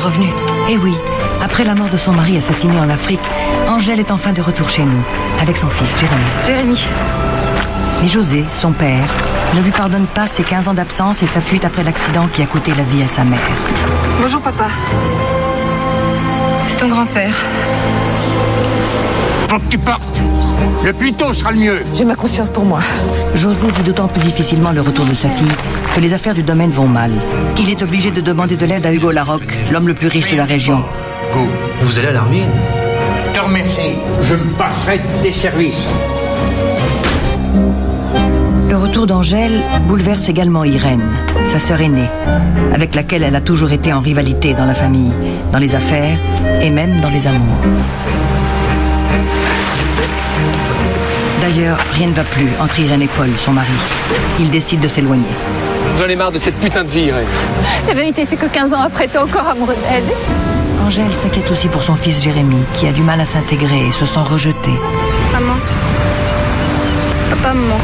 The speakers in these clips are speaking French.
revenu. Eh oui, après la mort de son mari assassiné en Afrique, Angèle est enfin de retour chez nous, avec son fils Jérémy. Jérémy. Mais José, son père, ne lui pardonne pas ses 15 ans d'absence et sa fuite après l'accident qui a coûté la vie à sa mère. Bonjour papa. C'est ton grand-père. Faut que tu partes. Le plus tôt sera le mieux. J'ai ma conscience pour moi. José vit d'autant plus difficilement le retour de sa fille que les affaires du domaine vont mal. Il est obligé de demander de l'aide à Hugo Larocque, l'homme le plus riche de la région. Hugo, Vous allez à l'armée? je te remercie. Je me passerai de tes services. Le retour d'Angèle bouleverse également Irène, sa sœur aînée, avec laquelle elle a toujours été en rivalité dans la famille, dans les affaires et même dans les amours. D'ailleurs, rien ne va plus entre Irène et Paul, son mari. Ils décident de s'éloigner. J'en ai marre de cette putain de vie, Irène. La vérité, c'est que 15 ans après, t'es encore amoureux d'elle. Angèle s'inquiète aussi pour son fils Jérémy, qui a du mal à s'intégrer et se sent rejeté. Maman. Papa, maman.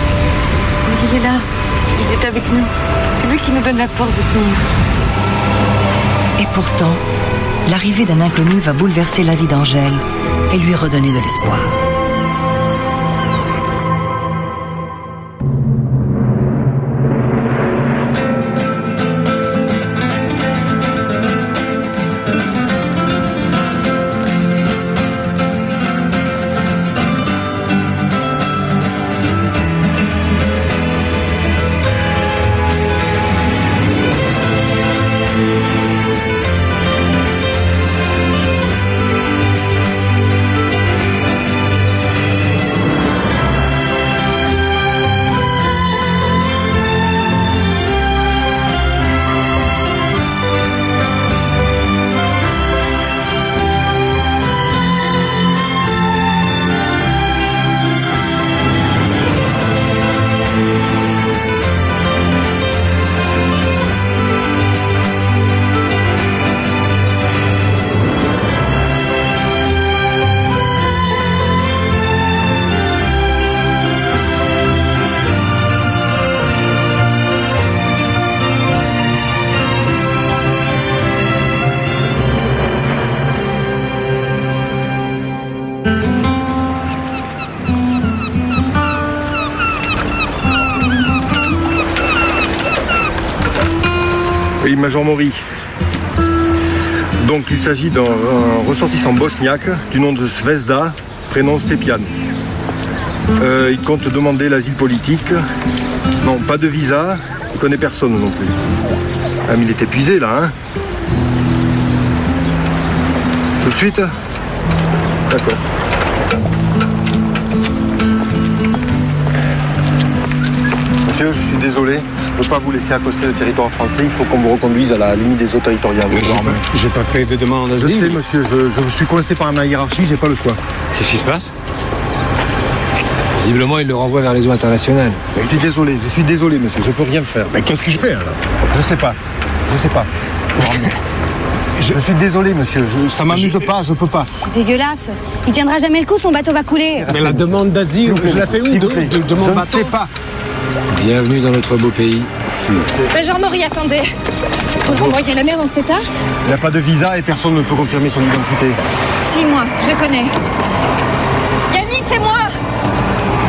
Il est là. Il est avec nous. C'est lui qui nous donne la force de tenir. Et pourtant, l'arrivée d'un inconnu va bouleverser la vie d'Angèle et lui redonner de l'espoir. Oui, Major Maury. Donc il s'agit d'un ressortissant bosniaque du nom de Zvezda, prénom Stepian. Il compte demander l'asile politique. Non, pas de visa, il connaît personne non plus. Ah, mais il est épuisé là, hein? Tout de suite? D'accord. Monsieur, je suis désolé, je ne peux pas vous laisser accoster le territoire français, il faut qu'on vous reconduise à la limite des eaux territoriales. J'ai pas fait de demande Je d'asile. sais, monsieur, je suis coincé par ma hiérarchie, j'ai pas le choix. Qu'est-ce qui se passe? Visiblement, il le renvoie vers les eaux internationales. Je suis désolé, monsieur, je peux rien faire. Mais qu'est-ce que je fais alors? Je sais pas. Je suis désolé, monsieur, ça m'amuse pas, je peux pas. C'est dégueulasse. Il tiendra jamais le coup, son bateau va couler. Mais la demande d'asile, je la fais où? S'il vous plaît, de mon je ne bateau? sais pas. Bienvenue dans notre beau pays. Major Maury, attendez. Vous le renvoyez à la mer dans cet état? Il n'a pas de visa et personne ne peut confirmer son identité. Si, moi, je le connais. Yannis, c'est moi.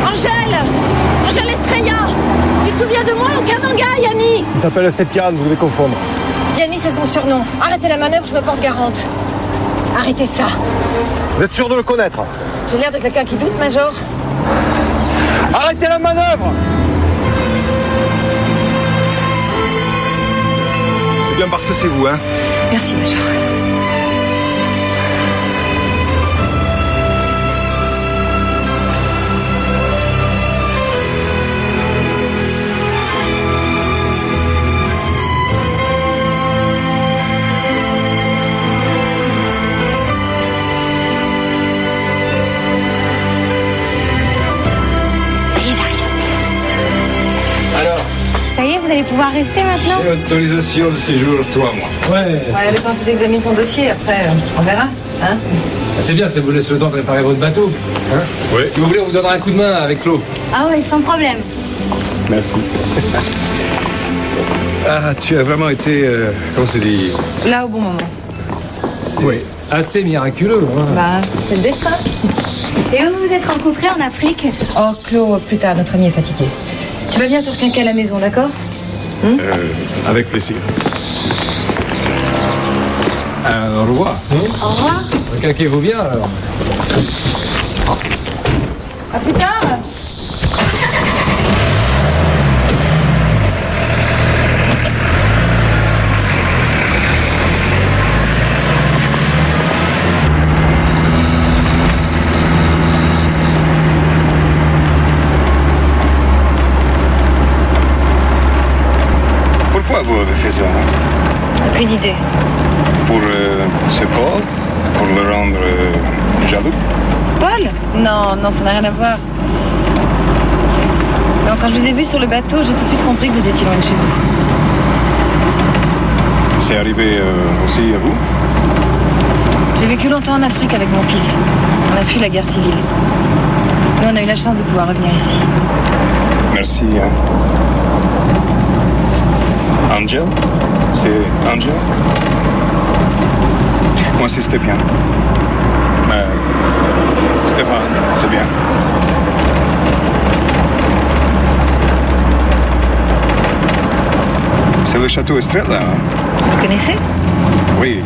Angèle Estrella. Tu te souviens de moi au Kananga, Yannis? Il s'appelle Stepian, vous devez confondre. Yannis, c'est son surnom. Arrêtez la manœuvre, je me porte garante. Arrêtez ça. Vous êtes sûr de le connaître? J'ai l'air de quelqu'un qui doute, Major. Arrêtez la manœuvre! C'est bien parce que c'est vous, hein? Merci, Major. Ça y est, vous allez pouvoir rester maintenant? J'ai autorisation de séjour, toi, moi. Ouais. Ouais, le temps qu'ils examinent son dossier, après, on verra. Hein? C'est bien, ça vous laisse le temps de réparer votre bateau. Hein? Oui. Si vous voulez, on vous donnera un coup de main avec l'eau. Ah ouais, sans problème. Merci. Ah, tu as vraiment été, comment se dit? Là, au bon moment. C'est assez miraculeux. Hein. Bah, c'est le destin. Et où vous vous êtes rencontrés en Afrique? Oh, Claude, plus tard, notre ami est fatigué. Tu vas bien te requinquer à la maison, d'accord? Avec plaisir. Au revoir. Au revoir. Requinquez-vous bien alors. À plus tard. Pourquoi vous avez fait ça? Aucune idée. Pour ce Paul? Pour le rendre jaloux? Paul? Non, non, ça n'a rien à voir. Non, quand je vous ai vu sur le bateau, j'ai tout de suite compris que vous étiez loin de chez vous. C'est arrivé aussi à vous? J'ai vécu longtemps en Afrique avec mon fils. On a fui la guerre civile. Nous, on a eu la chance de pouvoir revenir ici. Merci. Angel? C'est Angel? Moi, c'est Stépien. Stéphane, c'est bien. C'est le château Estrella, là. Vous connaissez? Oui.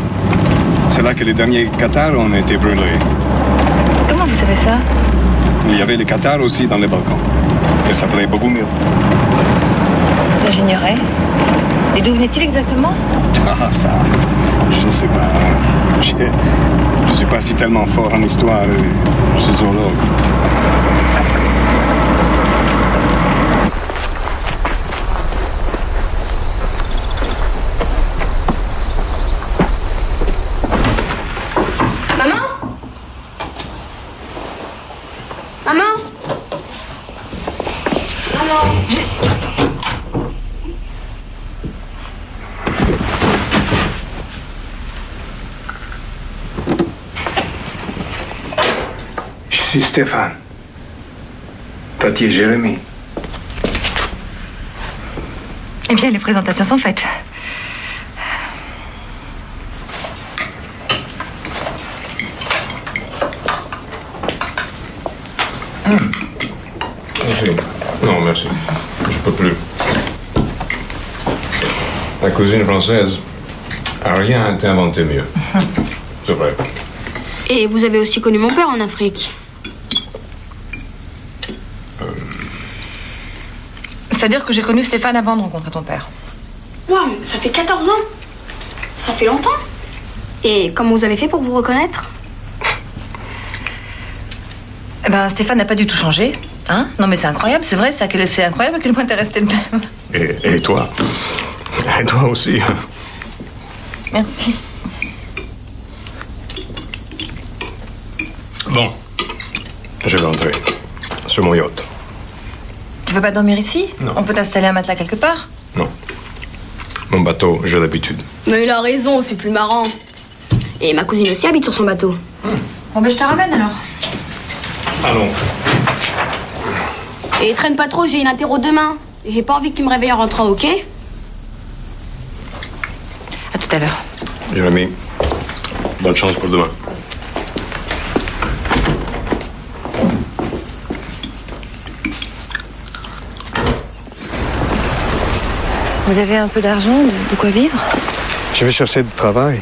C'est là que les derniers Qatars ont été brûlés. Comment vous savez ça? Il y avait les Qatars aussi dans les balcons. Il s'appelait Bogumil. J'ignorais. Et d'où venait-il exactement? Ah, ça, je ne sais pas. Je ne suis pas si tellement fort en histoire. Je suis zoologue. Maman? Maman? Maman? Je suis Stéphane. Tati et Jérémy. Eh bien, les présentations sont faites. Merci. Non, merci. Je peux plus. La cuisine française a rien été inventé mieux. C'est vrai. Et vous avez aussi connu mon père en Afrique. C'est-à-dire que j'ai connu Stéphane avant de rencontrer ton père. Waouh, mais ça fait 14 ans. Ça fait longtemps. Et comment vous avez fait pour vous reconnaître? Eh ben, Stéphane n'a pas du tout changé. Hein? Non, mais c'est incroyable, c'est vrai, c'est incroyable à quel point t'es resté le même. Et toi? Et toi aussi. Merci. Bon, je vais entrer sur mon yacht. Tu veux pas dormir ici? Non. On peut t'installer un matelas quelque part? Non. Mon bateau, j'ai l'habitude. Mais il a raison, c'est plus marrant. Et ma cousine aussi habite sur son bateau. Bon, ben je te ramène alors. Allons. Et traîne pas trop, j'ai une interro demain. J'ai pas envie que tu me réveilles en rentrant, ok? À tout à l'heure. Jérémy, bonne chance pour demain. Vous avez un peu d'argent, de quoi vivre? Je vais chercher du travail.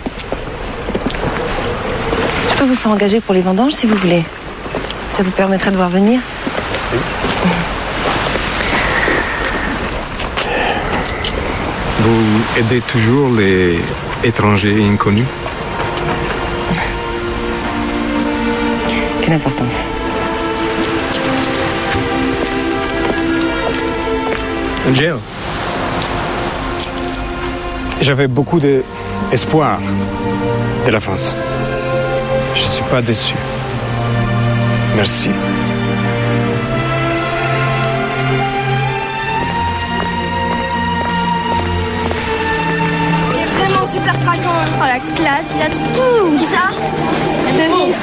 Je peux vous faire engager pour les vendanges si vous voulez. Ça vous permettrait de voir venir. Merci. Vous aidez toujours les étrangers inconnus? Quelle importance? Angel, j'avais beaucoup d'espoir de la France. Je ne suis pas déçu. Merci. Il est vraiment super craquant. Oh, la classe, il a tout. Qui ça? Devine.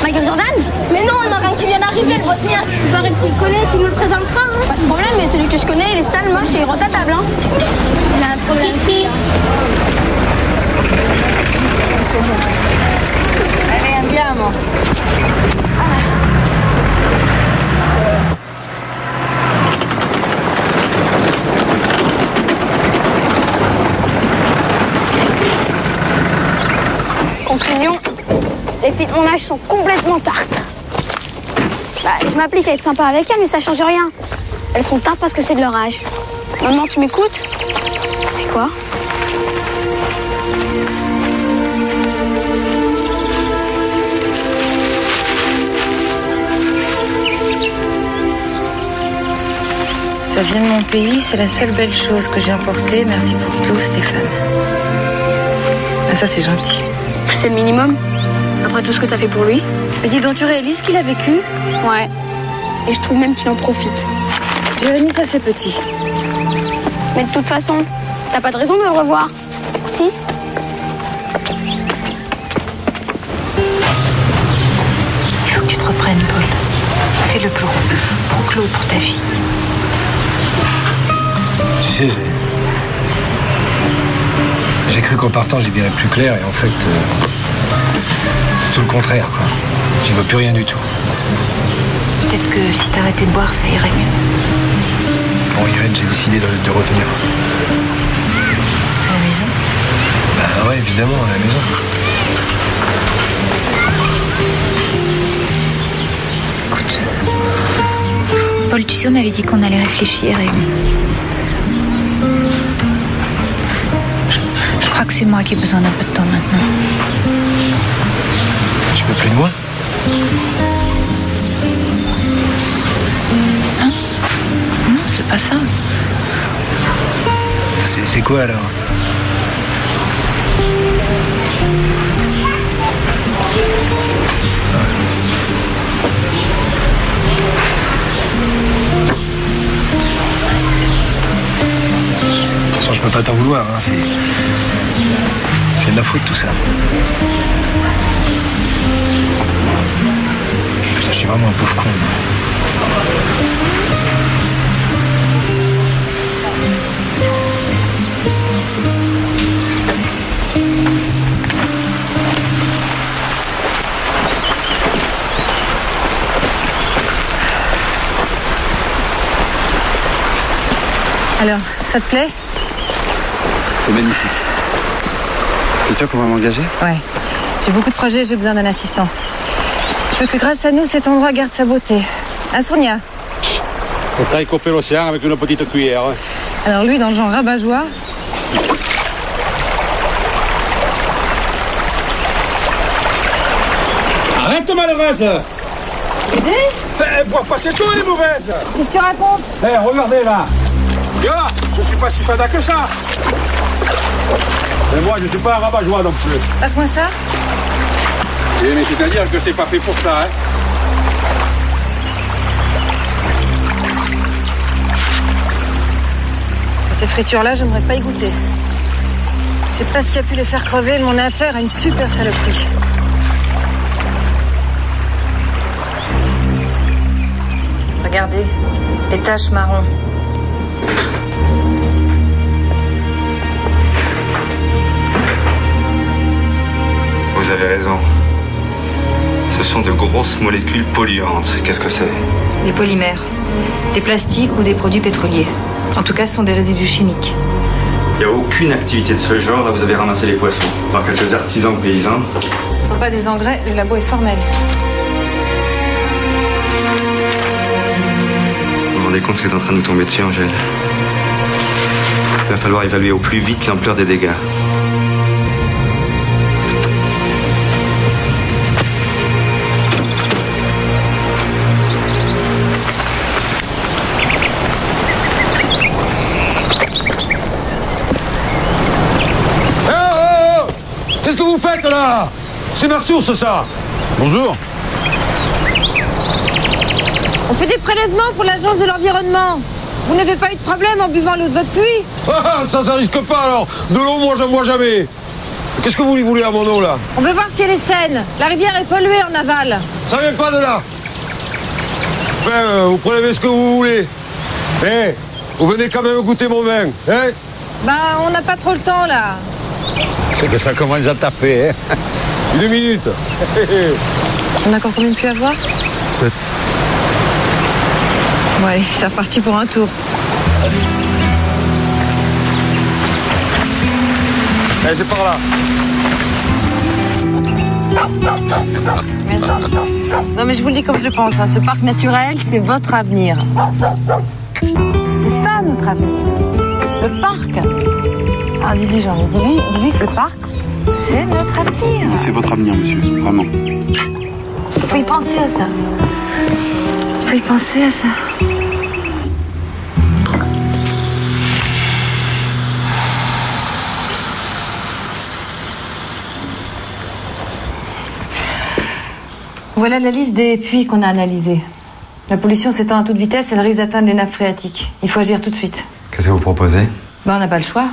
Michael Jordan? Mais non, le marin qui vient d'arriver, le Bosnien. Il paraît que tu le connais, tu nous le présenteras. Hein. Pas de problème, mais celui que je connais, il est sale, moche et retardable. Hein. Il a un problème. mon âge sont complètement tartes. Bah, je m'applique à être sympa avec elles, mais ça change rien. Elles sont tartes parce que c'est de leur âge. Maman, tu m'écoutes? C'est quoi? Ça vient de mon pays, c'est la seule belle chose que j'ai emportée. Merci pour tout, Stéphane. Ah, ça, c'est gentil. C'est le minimum. Après tout ce que t'as fait pour lui. Mais dis donc, tu réalises qu'il a vécu? Ouais. Et je trouve même qu'il en profite. Jérémy, ça, c'est petit. Mais de toute façon, t'as pas de raison de le revoir. Si? Il faut que tu te reprennes, Paul. Fais-le pour Claude, pour ta fille. Tu sais, j'ai cru qu'en partant, j'y verrais plus clair, et en fait, c'est tout le contraire, quoi. J'y vois plus rien du tout. Peut-être que si t'arrêtais de boire, ça irait mieux. Bon, Irène, j'ai décidé de revenir. À la maison? Bah ouais, évidemment, à la maison. Écoute, Paul, tu sais, on avait dit qu'on allait réfléchir et... Je crois que c'est moi qui ai besoin d'un peu de temps maintenant. Tu veux plus de moi? Non, non, c'est pas ça. C'est quoi alors? De toute façon, je peux pas t'en vouloir, hein. C'est de ma faute tout ça. Putain, je suis vraiment un pauvre con. Alors, ça te plaît? C'est magnifique. C'est sûr qu'on va m'engager? Ouais. J'ai beaucoup de projets, j'ai besoin d'un assistant. Je veux que grâce à nous, cet endroit garde sa beauté. Hein, Sonia? On taille couper l'océan avec une petite cuillère. Alors lui, dans le genre rabat-joie. Arrête, malheureuse! Bois pas, c'est toi les mauvaises! Qu'est-ce que tu racontes? Regardez là! Là, je suis pas si fada que ça! Mais moi, je suis pas un rabat-joie non plus. Passe-moi ça. Mais c'est-à-dire que c'est pas fait pour ça, hein? Cette friture-là, j'aimerais pas y goûter. Je sais pas ce qui a pu les faire crever, mon affaire a une super saloperie. Regardez, les taches marron. Vous avez raison. Ce sont de grosses molécules polluantes. Qu'est-ce que c'est? Des polymères, des plastiques ou des produits pétroliers. En tout cas, ce sont des résidus chimiques. Il n'y a aucune activité de ce genre. Là, vous avez ramassé les poissons. Par quelques artisans paysans. Ce ne sont pas des engrais, le labo est formel. Vous vous rendez compte ce qui est en train de nous tomber dessus, Angèle? Il va falloir évaluer au plus vite l'ampleur des dégâts. Qu'est-ce que vous faites là? C'est ma source, ça. Bonjour. On fait des prélèvements pour l'agence de l'environnement. Vous n'avez pas eu de problème en buvant l'eau de votre puits? Ah, ça risque pas alors. De l'eau, moi, j'en bois jamais. Qu'est-ce que vous voulez à mon eau là? On veut voir si elle est saine. La rivière est polluée en aval. Ça vient pas de là. Enfin, vous prélevez ce que vous voulez. Vous venez quand même goûter mon vin, hein? Bah, on n'a pas trop le temps là. C'est que ça commence à taper, hein? 1 minute. On a encore combien de puits à voir? 7. Ouais, c'est reparti pour un tour. Allez, c'est par là. Merci. Non mais je vous le dis comme je le pense, hein. Ce parc naturel, c'est votre avenir. C'est ça notre avenir. Le parc. Alors dis-lui Jean, dis-lui que le parc, c'est notre avenir. C'est votre avenir, monsieur, vraiment. Faut y penser à ça. Faut y penser à ça. Voilà la liste des puits qu'on a analysés. La pollution s'étend à toute vitesse, elle risque d'atteindre les nappes phréatiques. Il faut agir tout de suite. Qu'est-ce que vous proposez? On n'a pas le choix.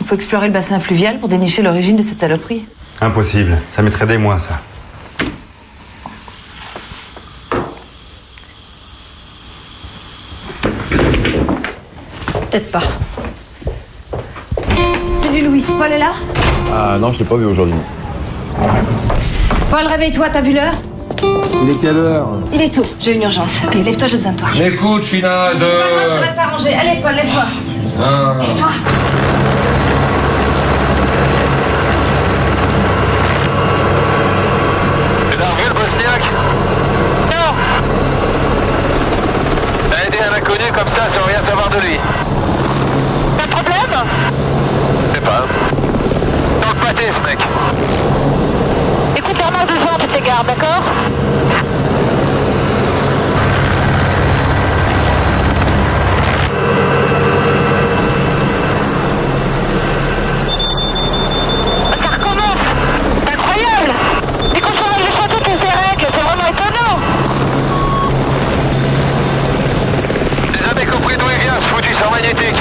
Il faut explorer le bassin fluvial pour dénicher l'origine de cette saloperie. Impossible. Ça mettrait des mois, ça. Peut-être pas. Salut Louis, Paul est là? Ah non, je l'ai pas vu aujourd'hui. Paul, réveille-toi, t'as vu l'heure? Il est quelle heure? Il est tôt, j'ai une urgence. Allez, lève-toi, j'ai besoin de toi. J'écoute, je suis naze. C'est pas grave, ça va s'arranger. Allez, Paul, lève-toi. Lève-toi. C'est dans la rue, le Bosniaque? Non! T'as aidé un inconnu comme ça sans rien savoir de lui. Pas de problème? Je sais pas. Dans le pâté, ce mec. Écoute, la main de Jean, tu t'égares, d'accord? Ça recommence! C'est incroyable! Et quand tu enlèves le château, toutes ces règles, c'est vraiment étonnant! J'ai jamais compris d'où il vient, ce foutu sang magnétique.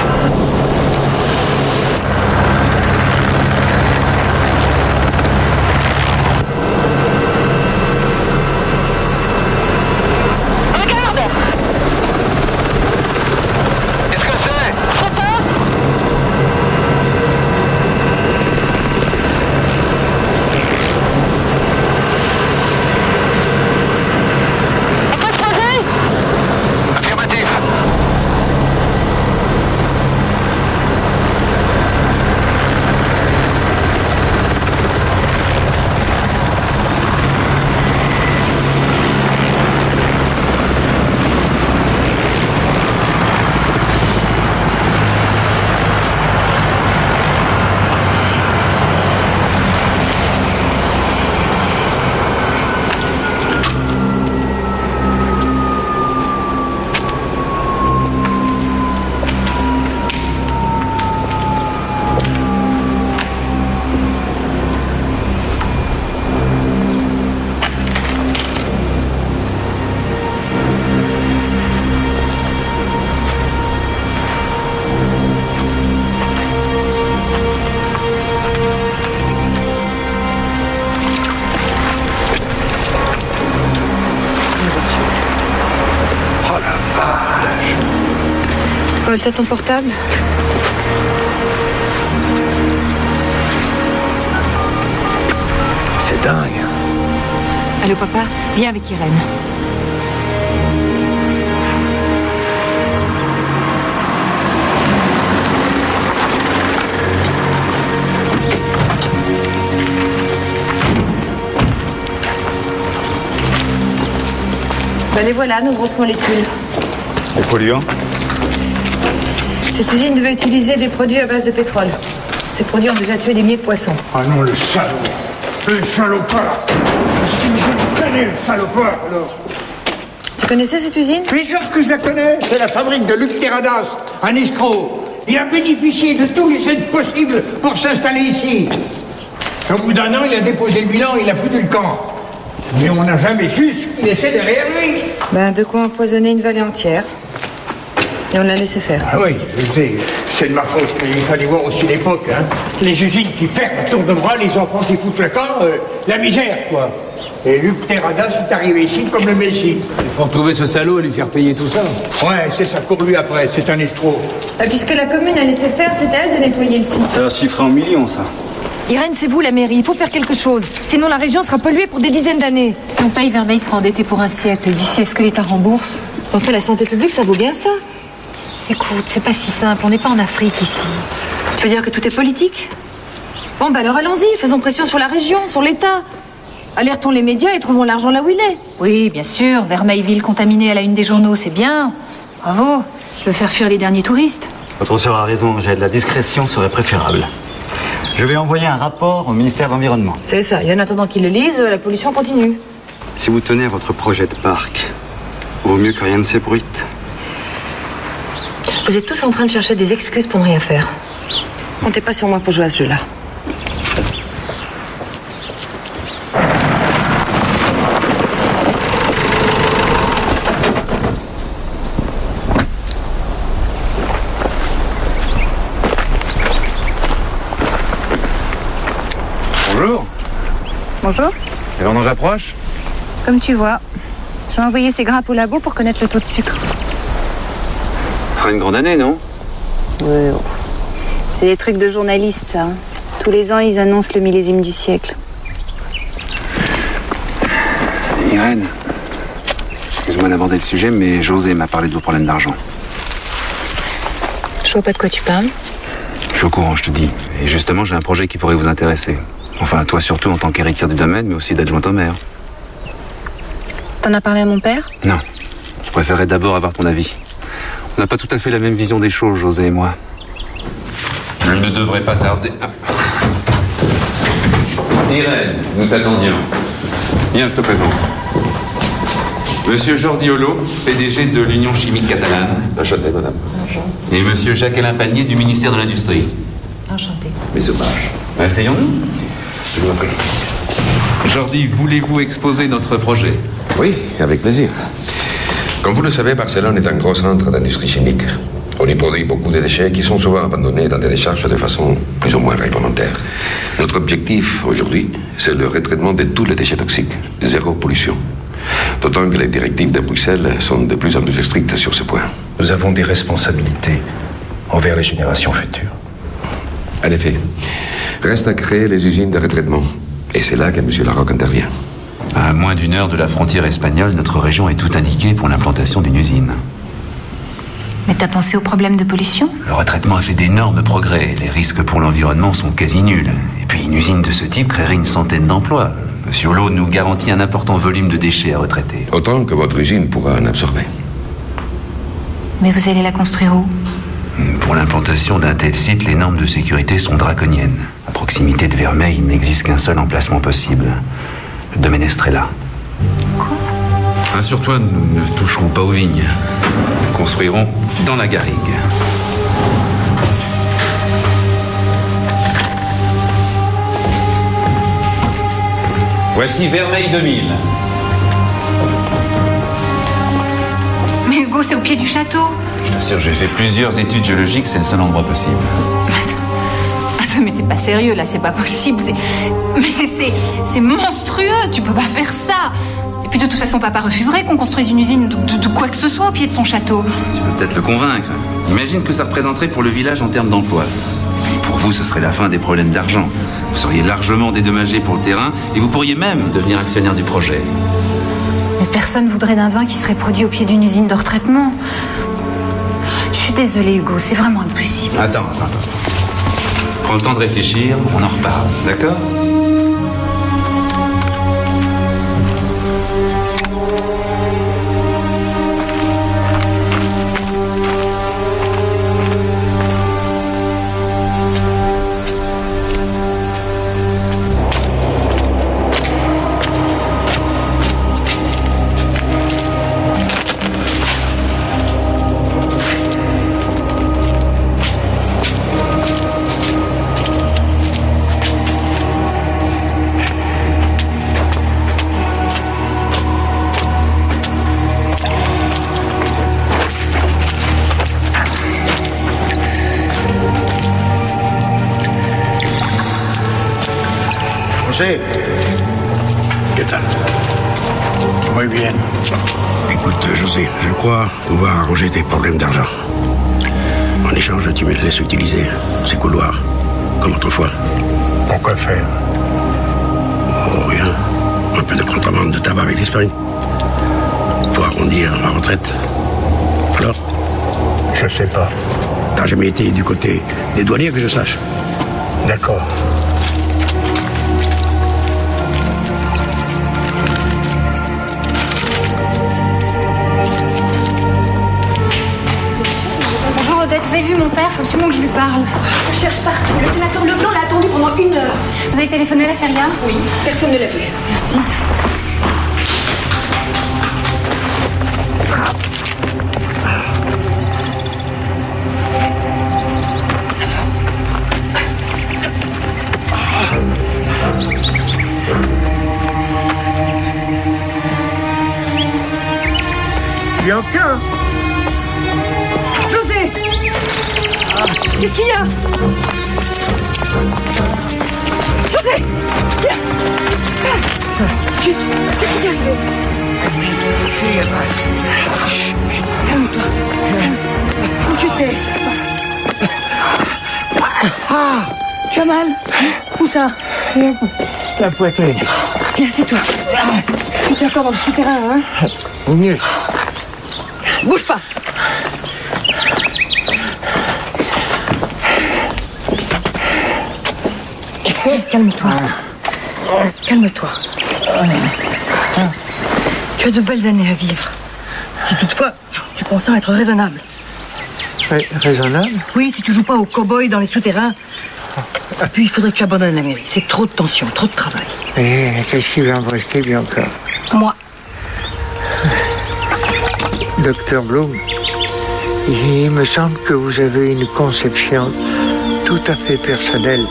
Paul, t'as ton portable? C'est dingue. Allô, papa? Viens avec Irène. Ben les voilà, nos grosses molécules. Les polluants? Cette usine devait utiliser des produits à base de pétrole. Ces produits ont déjà tué des milliers de poissons. Ah non, le salaud! Le salopard! Si je connais le salopard, alors! Tu connaissais cette usine? Bien sûr que je la connais! C'est la fabrique de Luc Terradas, un escroc! Il a bénéficié de tous les aides possibles pour s'installer ici. Au bout d'un an, il a déposé le bilan et il a foutu le camp. Mais on n'a jamais su ce qu'il laissait derrière lui. Ben, de quoi empoisonner une vallée entière. Et on l'a laissé faire. Ah oui, je sais, c'est de ma faute, mais il fallait voir aussi l'époque, hein. Les usines qui perdent autour de bras, les enfants qui foutent le camp, la misère, quoi. Et Luc Terradas est arrivé ici comme le Messie. Il faut retrouver ce salaud et lui faire payer tout ça. Ouais, c'est ça pour lui après, c'est un escroc. Puisque la commune a laissé faire, c'est à elle de nettoyer le site. Ça va se chiffrer en millions, ça. Irène, c'est vous la mairie, il faut faire quelque chose. Sinon la région sera polluée pour des dizaines d'années. Si on paye, Vermeil sera endetté pour un siècle. D'ici, est-ce que l'État rembourse? En fait, la santé publique, ça vaut bien ça. Écoute, c'est pas si simple, on n'est pas en Afrique ici. Tu veux dire que tout est politique? Bon, bah alors allons-y, faisons pression sur la région, sur l'État. Alertons les médias et trouvons l'argent là où il est. Oui, bien sûr. Vermeilleville contaminée à la une des journaux, c'est bien. Bravo. Je veux faire fuir les derniers touristes. Votre sœur a raison, Angèle. La discrétion serait préférable. Je vais envoyer un rapport au ministère de l'Environnement. C'est ça. Et en attendant qu'ils le lisent, la pollution continue. Si vous tenez à votre projet de parc, vaut mieux que rien ne s'ébruite. Vous êtes tous en train de chercher des excuses pour ne rien faire. Comptez pas sur moi pour jouer à ce jeu-là. Bonjour. Bonjour. Les vendanges approchent? Comme tu vois, j'ai envoyé ces grappes au labo pour connaître le taux de sucre. Ce sera une grande année, non? Ouais. C'est des trucs de journalistes, ça. Tous les ans, ils annoncent le millésime du siècle. Irène, excuse-moi d'aborder le sujet, mais José m'a parlé de vos problèmes d'argent. Je vois pas de quoi tu parles. Je suis au courant, je te dis. Et justement, j'ai un projet qui pourrait vous intéresser. Enfin, toi surtout en tant qu'héritière du domaine, mais aussi d'adjointe au maire. T'en as parlé à mon père? Non. Je préférerais d'abord avoir ton avis. On n'a pas tout à fait la même vision des choses, José et moi. Elle ne devrait pas tarder. Ah. Irène, nous t'attendions. Viens, je te présente. Monsieur Jordi Holo, PDG de l'Union chimique catalane. Enchanté, madame. Bonjour. Et monsieur Jacques-Alain Panier du ministère de l'Industrie. Enchanté. Mes hommages. Asseyons-nous. Je vous en prie. Jordi, voulez-vous exposer notre projet? Oui, avec plaisir. Comme vous le savez, Barcelone est un gros centre d'industrie chimique. On y produit beaucoup de déchets qui sont souvent abandonnés dans des décharges de façon plus ou moins réglementaire. Notre objectif aujourd'hui, c'est le retraitement de tous les déchets toxiques, zéro pollution. D'autant que les directives de Bruxelles sont de plus en plus strictes sur ce point. Nous avons des responsabilités envers les générations futures. En effet, reste à créer les usines de retraitement. Et c'est là que M. Larocque intervient. À moins d'une heure de la frontière espagnole, notre région est tout indiquée pour l'implantation d'une usine. Mais t'as pensé au problème de pollution? Le retraitement a fait d'énormes progrès. Les risques pour l'environnement sont quasi nuls. Et puis une usine de ce type créerait une centaine d'emplois. Monsieur Holo nous garantit un important volume de déchets à retraiter. Autant que votre usine pourra en absorber. Mais vous allez la construire où? Pour l'implantation d'un tel site, les normes de sécurité sont draconiennes. À proximité de Vermeil, il n'existe qu'un seul emplacement possible. Le domaine Estrella. Quoi? Rassure-toi, nous ne toucherons pas aux vignes. Nous construirons dans la garrigue. Voici Vermeil 2000. Mais Hugo, c'est au pied du château. Je t'assure, j'ai fait plusieurs études géologiques, c'est le seul endroit possible. Attends, mais t'es pas sérieux là, c'est pas possible. C'est monstrueux, tu peux pas faire ça. Et puis de toute façon, papa refuserait qu'on construise une usine de quoi que ce soit au pied de son château. Tu peux peut-être le convaincre. Imagine ce que ça représenterait pour le village en termes d'emploi. Et pour vous, ce serait la fin des problèmes d'argent. Vous seriez largement dédommagé pour le terrain et vous pourriez même devenir actionnaire du projet. Mais personne voudrait d'un vin qui serait produit au pied d'une usine de retraitement. Je suis désolée, Hugo, c'est vraiment impossible. Attends. Prends le temps de réfléchir, on en reparle, d'accord ? ¿Qué tal? Muy bien. Écoute, José, je crois pouvoir arranger tes problèmes d'argent. En échange, tu me laisses utiliser ces couloirs, comme autrefois. Pourquoi faire? Oh, rien. Un peu de contrebande de tabac avec l'Espagne. Pour arrondir ma retraite. Alors? Je sais pas. T'as jamais été du côté des douaniers, que je sache? D'accord. Vous avez vu mon père? Faut absolument que je lui parle. Je cherche partout. Le sénateur Leblanc l'a attendu pendant 1 heure. Vous avez téléphoné à la Feria? Oui, personne ne l'a vu. Merci. Bianca! José! Qu'est-ce qu'il y a? José! Viens! Qu'est-ce qui se passe? Qu'est-ce qui t'est arrivé? Chut, calme-toi. Où tu étais? Ah! Tu as mal? Où ça? La poitrine. Viens, c'est toi. Tu es encore dans le souterrain, hein? Mieux. Bouge pas. Calme-toi. Calme-toi. Tu as de belles années à vivre. Si toutefois, tu consens être raisonnable. Raisonnable? Oui, si tu joues pas au cow-boy dans les souterrains. Et puis, il faudrait que tu abandonnes la mairie. C'est trop de tension, trop de travail. Et qu'est-ce qui va me rester, Bianca? Moi. Docteur Blum, il me semble que vous avez une conception tout à fait personnelle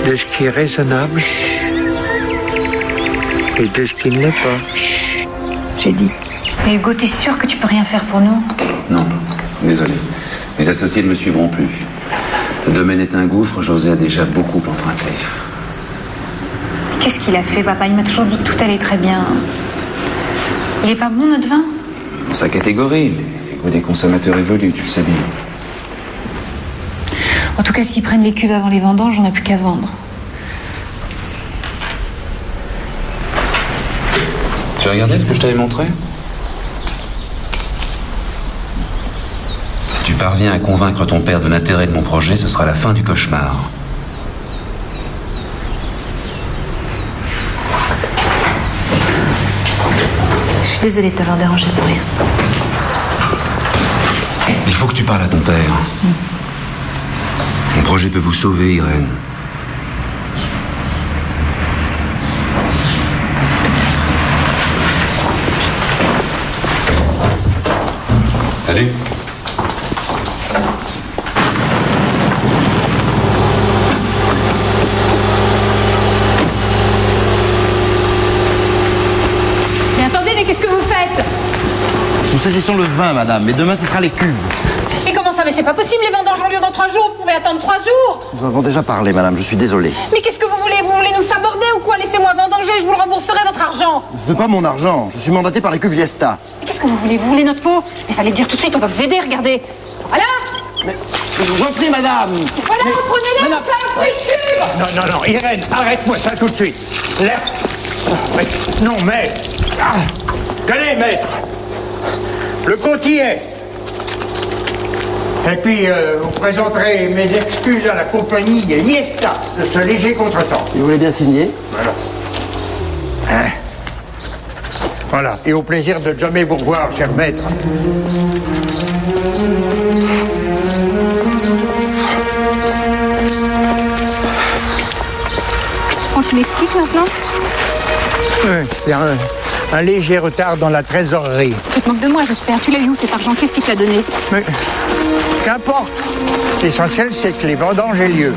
de ce qui est raisonnable et de ce qui ne l'est pas. J'ai dit. Mais Hugo, t'es sûr que tu peux rien faire pour nous? Non, désolé. Mes associés ne me suivront plus. Le domaine est un gouffre, José a déjà beaucoup emprunté. Qu'est-ce qu'il a fait, papa? Il m'a toujours dit que tout allait très bien. Il est pas bon, notre vin? Dans sa catégorie, les goûts des consommateurs évoluent, tu le sais bien. En tout cas, s'ils prennent les cuves avant les vendanges, on n'a plus qu'à vendre. Tu as regardé ce que je t'avais montré? Si tu parviens à convaincre ton père de l'intérêt de mon projet, ce sera la fin du cauchemar. Je suis désolée de t'avoir dérangé pour rien. Il faut que tu parles à ton père. Mon projet peut vous sauver, Irène. Salut. Mais attendez, mais qu'est-ce que vous faites? Nous saisissons le vin, madame, mais demain ce sera les cuves. Et comment ça? Mais c'est pas possible, les vendanges ont lieu dans 3 jours. Vous pouvez attendre 3 jours. Nous avons déjà parlé, madame, je suis désolé. Mais qu'est-ce que vous voulez? Vous voulez nous saborder ou quoi? Laissez-moi vendanger, je vous le rembourserai, votre argent. Ce n'est pas mon argent, je suis mandaté par les cuves Liesta. Mais qu'est-ce que vous voulez? Vous voulez notre peau? Mais fallait le dire tout de suite, on va vous aider, regardez. Voilà. Mais je vous en prie, madame. Voilà, vous prenez-les, on fait un prix de cube. Non, Irène, arrête-moi ça tout de suite. Là. Non, maître. Tenez, maître. Le compte y est. Et puis, vous présenterez mes excuses à la compagnie Liesta de ce léger contretemps. Vous voulez bien signer? Voilà. Voilà. Et au plaisir de jamais vous revoir, cher maître. Bon, tu m'expliques maintenant? C'est un léger retard dans la trésorerie. Tu te moques de moi, j'espère. Tu l'as eu où cet argent? Qu'est-ce qu'il te l'a donné? Mais qu'importe. L'essentiel, c'est que les vendanges aient lieu.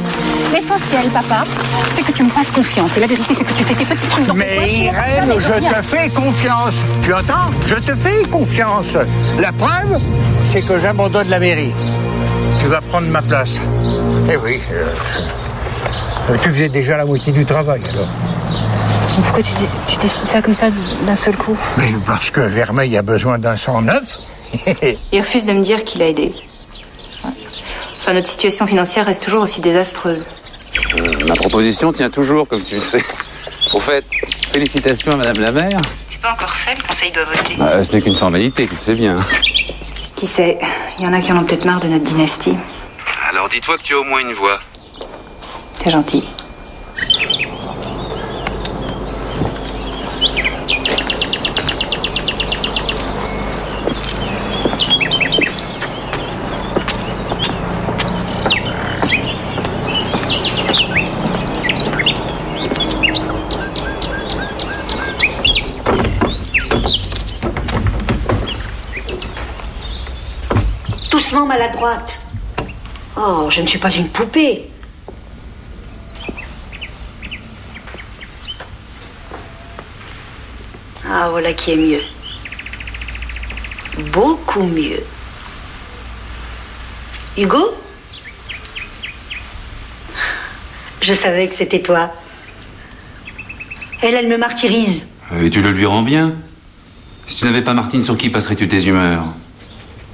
L'essentiel, papa, c'est que tu me fasses confiance. Et la vérité, c'est que tu fais tes petits trucs dans ton coin. Mais Irène, je te fais confiance. Tu entends? Je te fais confiance. La preuve, c'est que j'abandonne la mairie. Tu vas prendre ma place. Eh oui. Tu faisais déjà la moitié du travail, alors. Pourquoi tu dis ça comme ça d'un seul coup? Mais parce que Vermeil a besoin d'un sang neuf. Il refuse de me dire qu'il a aidé. Enfin, notre situation financière reste toujours aussi désastreuse. Ma proposition tient toujours, comme tu le sais. Au fait, félicitations à Madame la maire. C'est pas encore fait, le conseil doit voter. Ce n'est qu'une formalité, tu le sais bien. Qui sait? Il y en a qui en ont peut-être marre de notre dynastie. Alors dis-toi que tu as au moins une voix. C'est gentil. maladroite. Oh, je ne suis pas une poupée. Ah, voilà qui est mieux. Beaucoup mieux. Hugo? Je savais que c'était toi. Elle me martyrise. Et tu le lui rends bien. Si tu n'avais pas Martine, sur qui passerais-tu tes humeurs?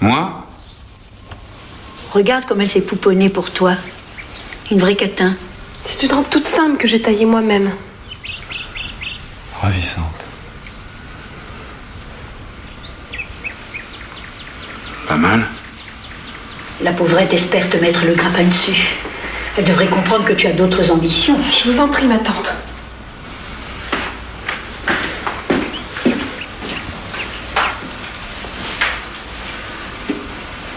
Moi? Regarde comme elle s'est pouponnée pour toi. Une vraie catin. C'est une robe toute simple que j'ai taillée moi-même. Ravissante. Pas mal. La pauvrette espère te mettre le grappin dessus. Elle devrait comprendre que tu as d'autres ambitions. Je vous en prie, ma tante.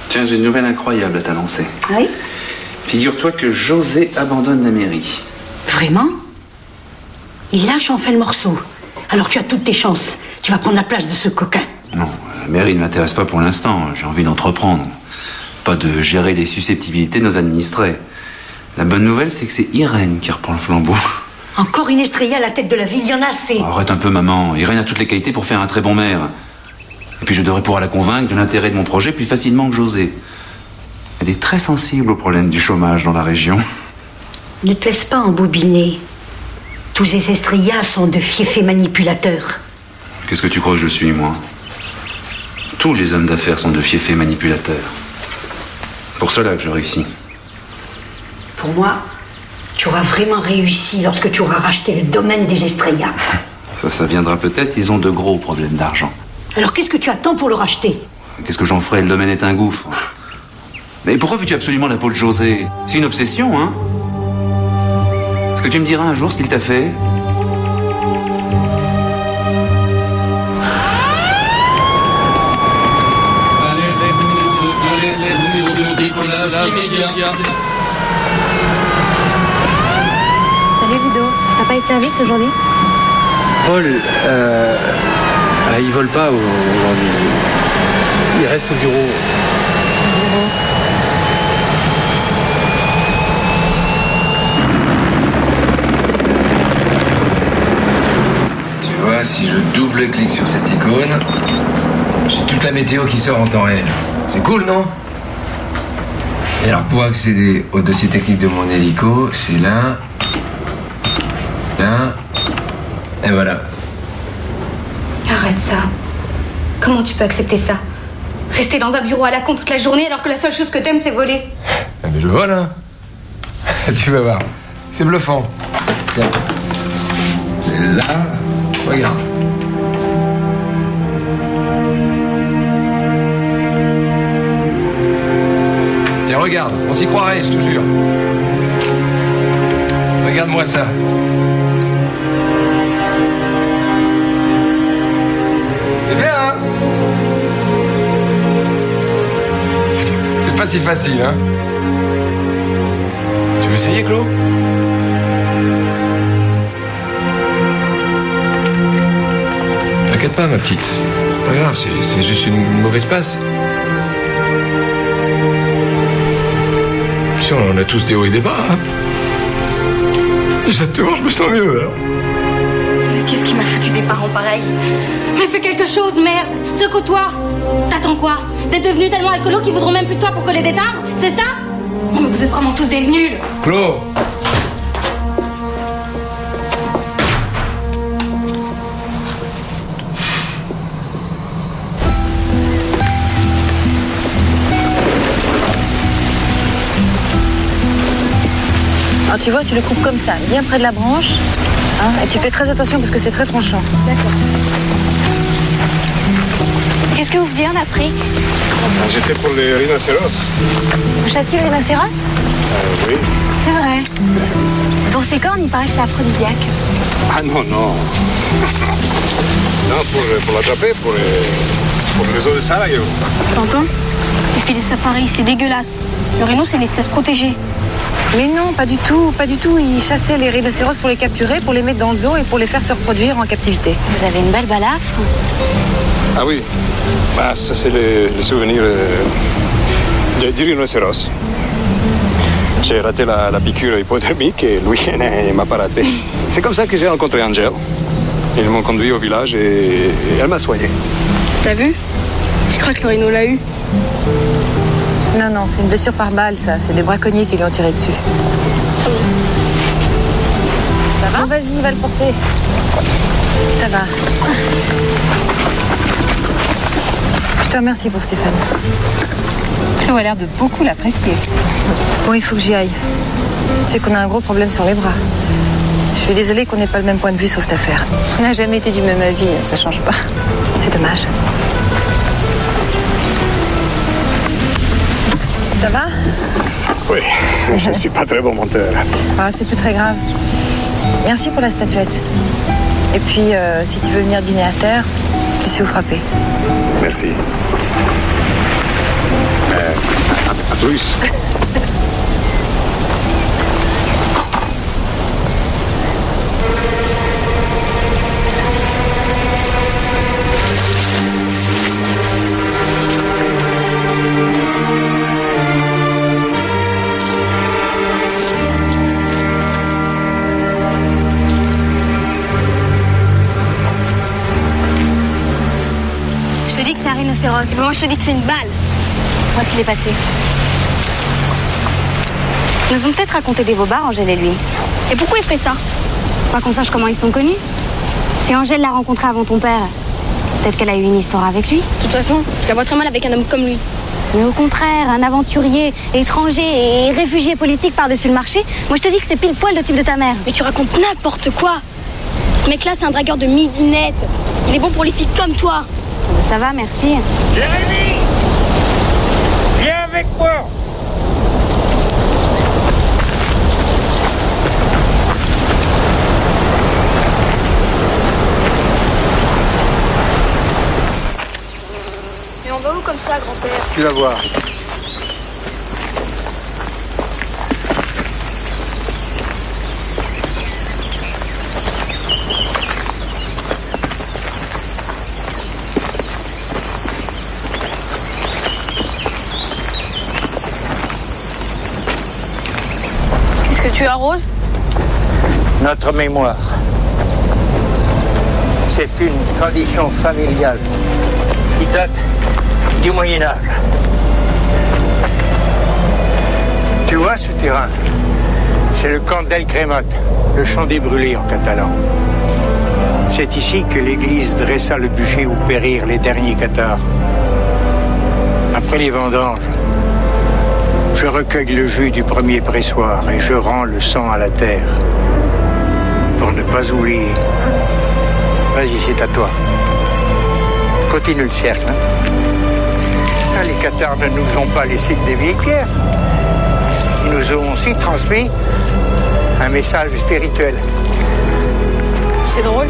Tiens, j'ai une nouvelle incroyable à t'annoncer. Oui? Figure-toi que José abandonne la mairie. Vraiment? Il lâche enfin le morceau. Alors tu as toutes tes chances. Tu vas prendre la place de ce coquin. Non, la mairie ne m'intéresse pas pour l'instant. J'ai envie d'entreprendre. Pas de gérer les susceptibilités de nos administrés. La bonne nouvelle, c'est que c'est Irène qui reprend le flambeau. Encore une Estrella à la tête de la ville, il y en a assez. Arrête un peu, maman. Irène a toutes les qualités pour faire un très bon maire. Et puis je devrais pouvoir la convaincre de l'intérêt de mon projet plus facilement que José. Elle est très sensible au problème du chômage dans la région. Ne te laisse pas embobiner. Tous ces Estrellas sont de fiefés manipulateurs. Qu'est-ce que tu crois que je suis, moi? Tous les hommes d'affaires sont de fiefés manipulateurs. Pour cela que je réussis. Pour moi, tu auras vraiment réussi lorsque tu auras racheté le domaine des Estrellas. Ça viendra peut-être, ils ont de gros problèmes d'argent. Alors qu'est-ce que tu attends pour le racheter? Qu'est-ce que j'en ferai? Le domaine est un gouffre. Mais pourquoi veux-tu absolument la peau de José? C'est une obsession, hein? Est-ce que tu me diras un jour ce qu'il t'a fait? Salut Ludo, t'as pas eu de service aujourd'hui? Paul, il vole pas aujourd'hui. Il reste au bureau. Tu vois, si je double-clique sur cette icône, j'ai toute la météo qui sort en temps réel. C'est cool, non? Et alors, pour accéder au dossier technique de mon hélico, c'est là, et voilà. Arrête ça. Comment tu peux accepter ça? Rester dans un bureau à la con toute la journée alors que la seule chose que t'aimes c'est voler. Ah mais je vole, hein. Tu vas voir. C'est bluffant. Tiens. C'est là. Regarde. Tiens, regarde. On s'y croirait, je te jure. Regarde-moi ça. C'est bien, hein? C'est pas si facile, hein? Tu veux essayer, Claude? T'inquiète pas, ma petite. Pas grave, c'est juste une mauvaise passe. Si on a tous des hauts et des bas, hein? Déjà, tu vois, je me sens mieux, alors. Mais qu'est-ce qui m'a foutu des parents pareils? Mais fais quelque chose, merde! Secoue-toi! T'attends quoi? D'être devenus tellement alcoolos qu'ils voudront même plus de toi pour coller des timbres? C'est ça? Non mais vous êtes vraiment tous des nuls! Claude! Alors tu vois, tu le coupes comme ça, bien près de la branche. Hein, et tu fais très attention parce que c'est très tranchant. D'accord. Qu'est-ce que vous faisiez en Afrique? J'étais pour les rhinocéros. Vous chassiez les rhinocéros? Oui. C'est vrai. Pour ces cornes, il paraît que c'est aphrodisiaque. Ah non, non. Non, pour l'attraper, pour les eaux de Sarajevo. T'entends? Il fait des safaris, c'est dégueulasse. Le rhino, c'est une espèce protégée. Mais non, pas du tout, pas du tout. Ils chassaient les rhinocéros pour les capturer, pour les mettre dans le zoo et pour les faire se reproduire en captivité. Vous avez une belle balafre. Ah oui. Bah, ça, c'est le souvenir du rhinocéros. J'ai raté la piqûre hypodermique et lui, il m'a pas raté. C'est comme ça que j'ai rencontré Angel. Ils m'ont conduit au village et elle m'a soigné. T'as vu? Je crois que le rhino l'a eu. Non, non, c'est une blessure par balle, ça. C'est des braconniers qui lui ont tiré dessus. Ça va? Bon, vas-y, va le porter. Ça va. Je te remercie pour Stéphane. Chloé a l'air de beaucoup l'apprécier. Bon, il faut que j'y aille. Tu sais qu'on a un gros problème sur les bras. Je suis désolée qu'on n'ait pas le même point de vue sur cette affaire. On n'a jamais été du même avis, ça change pas. C'est dommage. Ça va? Oui, je ne suis pas très bon monteur. Ah, c'est plus très grave. Merci pour la statuette. Et puis, si tu veux venir dîner à terre, tu sais où frapper. Merci. À plus. Je te dis que c'est un rhinocéros. Moi, je te dis que c'est une balle. Où est-ce qu'il est passé? Ils nous ont peut-être raconté des bobards, Angèle et lui. Et pourquoi il ferait ça? Pas qu'on sache comment ils sont connus. Si Angèle l'a rencontré avant ton père, peut-être qu'elle a eu une histoire avec lui. De toute façon, je la vois très mal avec un homme comme lui. Mais au contraire, un aventurier, étranger et réfugié politique par-dessus le marché, moi je te dis que c'est pile poil le type de ta mère. Mais tu racontes n'importe quoi. Ce mec-là, c'est un dragueur de midinette. Il est bon pour les filles comme toi. Ça va, merci. Jérémy! Viens avec moi! Mais on va où comme ça, grand-père? Tu vas voir. Qu'est-ce que tu arroses? Notre mémoire. C'est une tradition familiale qui date du Moyen-Âge. Tu vois ce terrain? C'est le camp d'El Cremat, le champ des brûlés en catalan. C'est ici que l'église dressa le bûcher où périrent les derniers cathares. Après les vendanges, je recueille le jus du premier pressoir et je rends le sang à la terre. Pour ne pas oublier. Vas-y, c'est à toi. Continue le cercle. Hein? Les cathares ne nous ont pas laissé que des vieilles pierres. Ils nous ont aussi transmis un message spirituel. C'est drôle.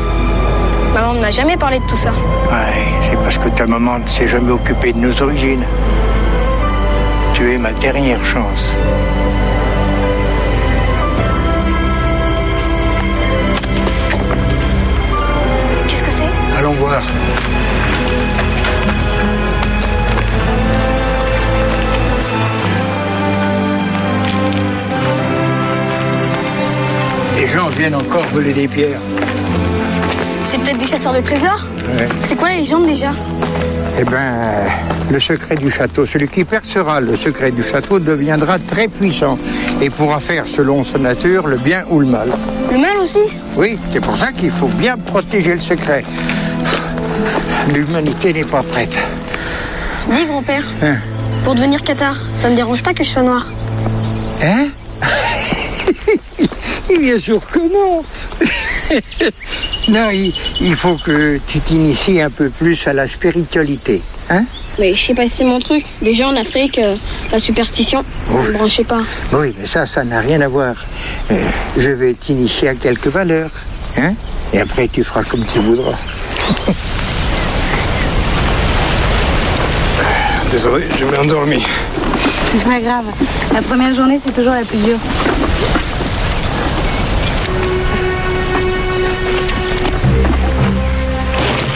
Maman ne m'a jamais parlé de tout ça. Ouais, c'est parce que ta maman ne s'est jamais occupée de nos origines. Tu es ma dernière chance. Qu'est-ce que c'est? Allons voir. Les gens viennent encore voler des pierres. C'est peut-être des chasseurs de trésors? Ouais. C'est quoi la légende déjà? Eh bien, le secret du château, celui qui percera le secret du château deviendra très puissant et pourra faire selon sa nature le bien ou le mal. Le mal aussi? Oui, c'est pour ça qu'il faut bien protéger le secret. L'humanité n'est pas prête. Dis, grand-père, Hein? pour devenir cathare, ça ne dérange pas que je sois noir? Hein? Bien sûr que non. Non, il faut que tu t'inities un peu plus à la spiritualité, hein? Mais je sais pas si c'est mon truc. Les gens en Afrique, la superstition, ça me branchait pas. Oui, mais ça n'a rien à voir. Je vais t'initier à quelques valeurs, hein? Et après, tu feras comme tu voudras. Désolé, je m'ai endormi. C'est pas grave. La première journée, c'est toujours la plus dure.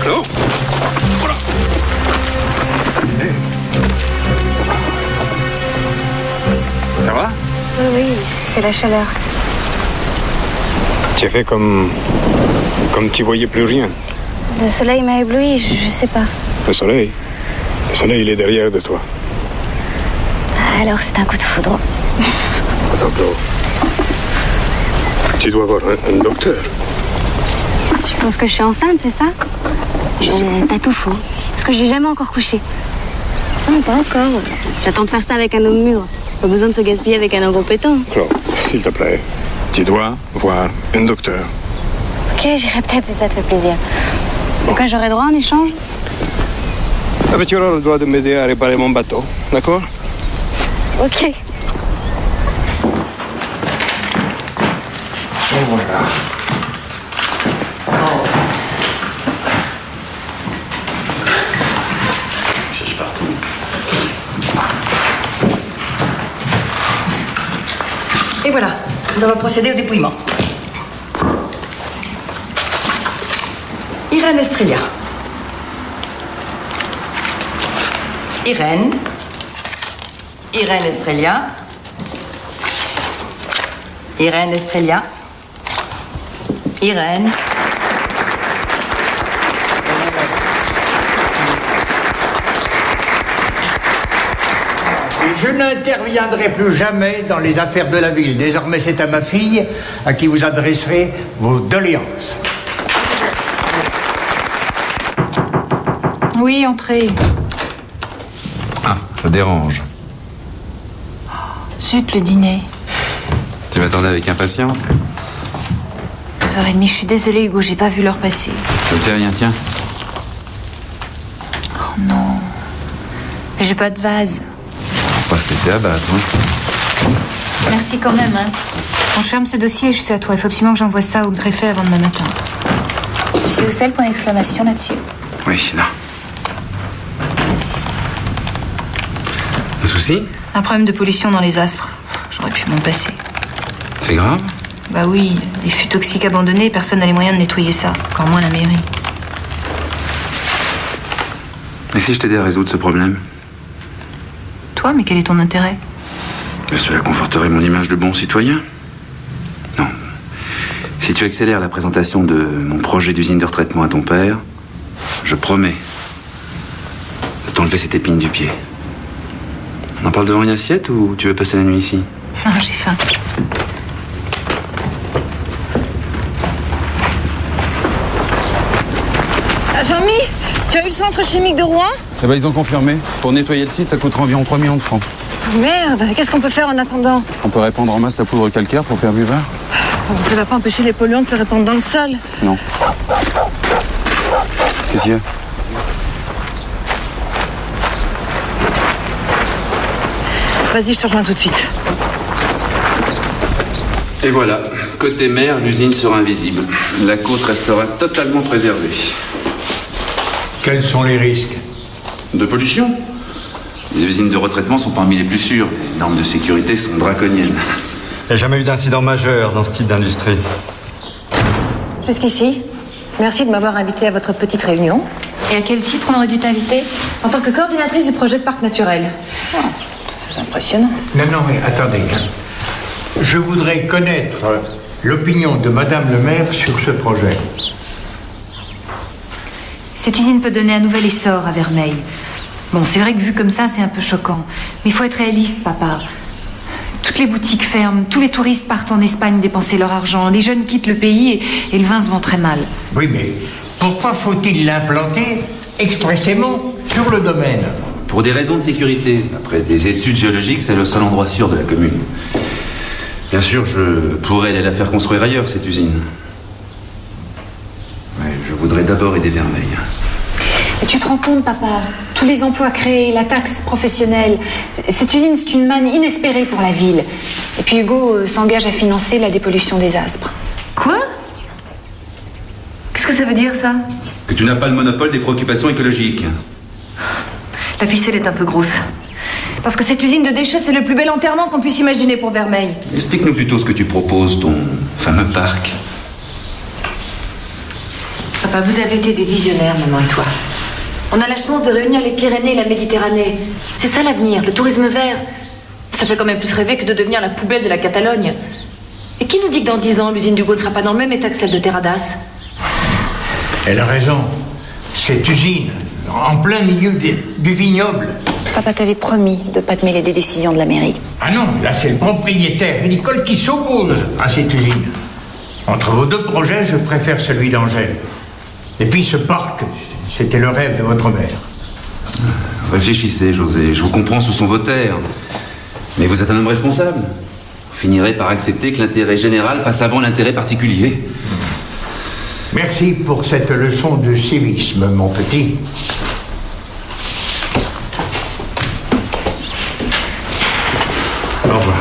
Allô? Voilà. Oui, c'est la chaleur. Tu as fait comme tu voyais plus rien. Le soleil m'a ébloui, je sais pas. Le soleil, il est derrière de toi. Alors c'est un coup de foudre. Attends, Claude. Tu dois avoir un docteur. Tu penses que je suis enceinte, c'est ça? T'as tout faux. Parce que j'ai jamais encore couché. Non, pas encore. J'attends de faire ça avec un homme mûr. Pas besoin de se gaspiller avec un homme compétent. Claude, s'il te plaît, tu dois voir un docteur. Ok, j'irai peut-être si ça te fait plaisir. De quoi j'aurai droit en échange? Ah ben, tu auras le droit de m'aider à réparer mon bateau, d'accord? Ok. Et voilà. Je cherche partout. Et voilà, nous allons procéder au dépouillement. Irène Estrella. Irène Estrella. Irène Estrella. Irène. Je n'interviendrai plus jamais dans les affaires de la ville. Désormais, c'est à ma fille à qui vous adresserez vos doléances. Oui, entrez. Ah, ça dérange. Zut, le dîner. Tu m'attendais avec impatience? 9h30, je suis désolée, Hugo, j'ai pas vu l'heure passer. Ne fais rien, tiens. Oh non. Mais j'ai pas de vase. Faut pas se laisser abattre, hein. Merci quand même, hein. Quand je ferme ce dossier, je suis à toi. Il faut absolument que j'envoie ça au préfet avant demain matin. Tu sais où c'est le point d'exclamation là-dessus? Oui, là. Merci. Un souci? Un problème de pollution dans les Aspres. J'aurais pu m'en passer. C'est grave? Bah oui, des fûts toxiques abandonnés, personne n'a les moyens de nettoyer ça. Encore moins la mairie. Et si je t'aidais à résoudre ce problème? Toi, mais quel est ton intérêt? Cela conforterait mon image de bon citoyen. Non. Si tu accélères la présentation de mon projet d'usine de retraitement à ton père, je promets de t'enlever cette épine du pied. On en parle devant une assiette ou tu veux passer la nuit ici? Ah, j'ai faim. Jean-Mi, tu as eu le centre chimique de Rouen? Eh ben, ils ont confirmé. Pour nettoyer le site, ça coûtera environ 3 millions de francs. Oh, merde, qu'est-ce qu'on peut faire en attendant? On peut répandre en masse la poudre calcaire pour faire du verre? Ça va pas empêcher les polluants de se répandre dans le sol. Non. Qu'est-ce qu'il y a? Vas-y, je te rejoins tout de suite. Et voilà, côté mer, l'usine sera invisible. La côte restera totalement préservée. Quels sont les risques? De pollution? Les usines de retraitement sont parmi les plus sûres. Les normes de sécurité sont draconiennes. Il n'y a jamais eu d'incident majeur dans ce type d'industrie. Jusqu'ici, merci de m'avoir invité à votre petite réunion. Et à quel titre on aurait dû t'inviter? En tant que coordinatrice du projet de parc naturel. Oh, c'est impressionnant. Non, mais attendez. Je voudrais connaître l'opinion de Madame le maire sur ce projet. Cette usine peut donner un nouvel essor à Vermeil. Bon, c'est vrai que vu comme ça, c'est un peu choquant. Mais il faut être réaliste, papa. Toutes les boutiques ferment, tous les touristes partent en Espagne dépenser leur argent, les jeunes quittent le pays et le vin se vend très mal. Oui, mais pourquoi faut-il l'implanter expressément sur le domaine? Pour des raisons de sécurité. Après des études géologiques, c'est le seul endroit sûr de la commune. Bien sûr, je pourrais aller la faire construire ailleurs, cette usine. Mais je voudrais d'abord aider Vermeil. Mais tu te rends compte, papa, tous les emplois créés, la taxe professionnelle, cette usine, c'est une manne inespérée pour la ville. Et puis Hugo s'engage à financer la dépollution des Aspres. Quoi? Qu'est-ce que ça veut dire, ça? Que tu n'as pas le monopole des préoccupations écologiques. La ficelle est un peu grosse. Parce que cette usine de déchets, c'est le plus bel enterrement qu'on puisse imaginer pour Vermeil. Explique-nous plutôt ce que tu proposes, ton fameux parc. Papa, vous avez été des visionnaires, maman et toi. On a la chance de réunir les Pyrénées et la Méditerranée. C'est ça l'avenir, le tourisme vert. Ça fait quand même plus rêver que de devenir la poubelle de la Catalogne. Et qui nous dit que dans 10 ans, l'usine d'Hugo ne sera pas dans le même état que celle de Terradas? Elle a raison. Cette usine, en plein milieu du vignoble. Papa t'avait promis de pas te mêler des décisions de la mairie. Ah non, là c'est le propriétaire Nicole qui s'oppose à cette usine. Entre vos deux projets, je préfère celui d'Angèle. Et puis ce parc, c'était le rêve de votre mère. Réfléchissez, José. Je vous comprends sous son vos terres. Mais vous êtes un homme responsable. Vous finirez par accepter que l'intérêt général passe avant l'intérêt particulier. Merci pour cette leçon de civisme, mon petit. Au revoir.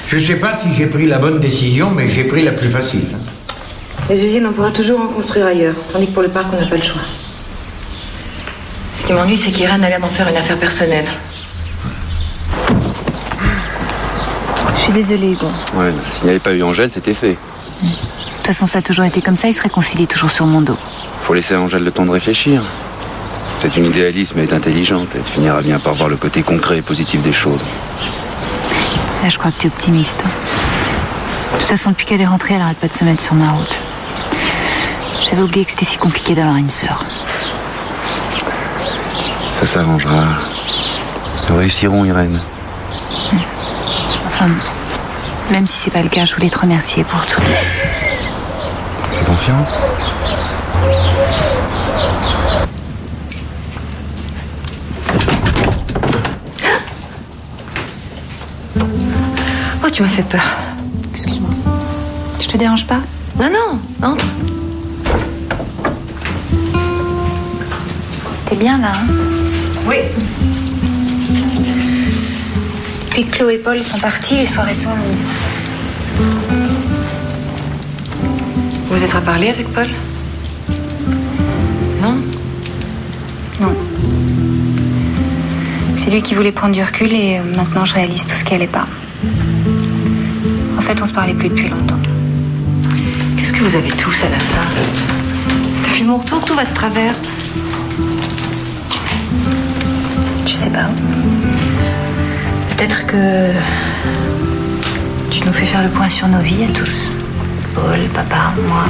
Je ne sais pas si j'ai pris la bonne décision, mais j'ai pris la plus facile. Les usines, on pourra toujours en construire ailleurs, tandis que pour le parc, on n'a pas le choix. Ce qui m'ennuie, c'est qu'Irène a l'air d'en faire une affaire personnelle. Je suis désolée, Hugo. Ouais, s'il n'y avait pas eu Angèle, c'était fait. De toute façon, ça a toujours été comme ça, il se réconcilie toujours sur mon dos. Faut laisser à Angèle le temps de réfléchir. C'est une idéaliste, mais elle est intelligente. Elle finira bien par voir le côté concret et positif des choses. Là, je crois que t'es optimiste. De toute façon, depuis qu'elle est rentrée, elle arrête pas de se mettre sur ma route. J'avais oublié que c'était si compliqué d'avoir une sœur. Ça s'arrangera. Nous réussirons, Irène. Enfin, même si c'est pas le cas, je voulais te remercier pour tout. Fais confiance. Oh, tu m'as fait peur. Excuse-moi. Je te dérange pas? Non, non, entre. T'es bien là, hein? Oui. Depuis que Chloé et Paul sont partis, les soirées sont longues. Vous êtes reparlé avec Paul? Non? Non. C'est lui qui voulait prendre du recul et maintenant je réalise tout ce qui allait pas. En fait, on se parlait plus depuis longtemps. Qu'est-ce que vous avez tous à la fin? Depuis mon retour, tout va de travers. Je sais pas. Peut-être que tu nous fais faire le point sur nos vies à tous. Paul, papa, moi,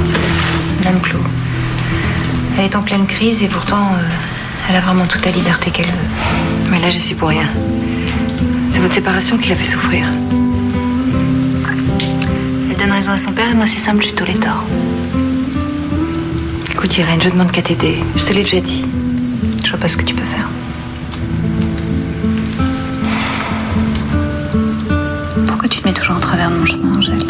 même Chloé. Elle est en pleine crise et pourtant, elle a vraiment toute la liberté qu'elle veut. Mais là, je suis pour rien. C'est votre séparation qui l'a fait souffrir. Elle donne raison à son père et moi, c'est simple, j'ai tous les torts. Écoute, Irène, je demande qu'à t'aider. Je te l'ai déjà dit. Je vois pas ce que tu peux faire. Pourquoi tu te mets toujours en travers de mon chemin, Angèle?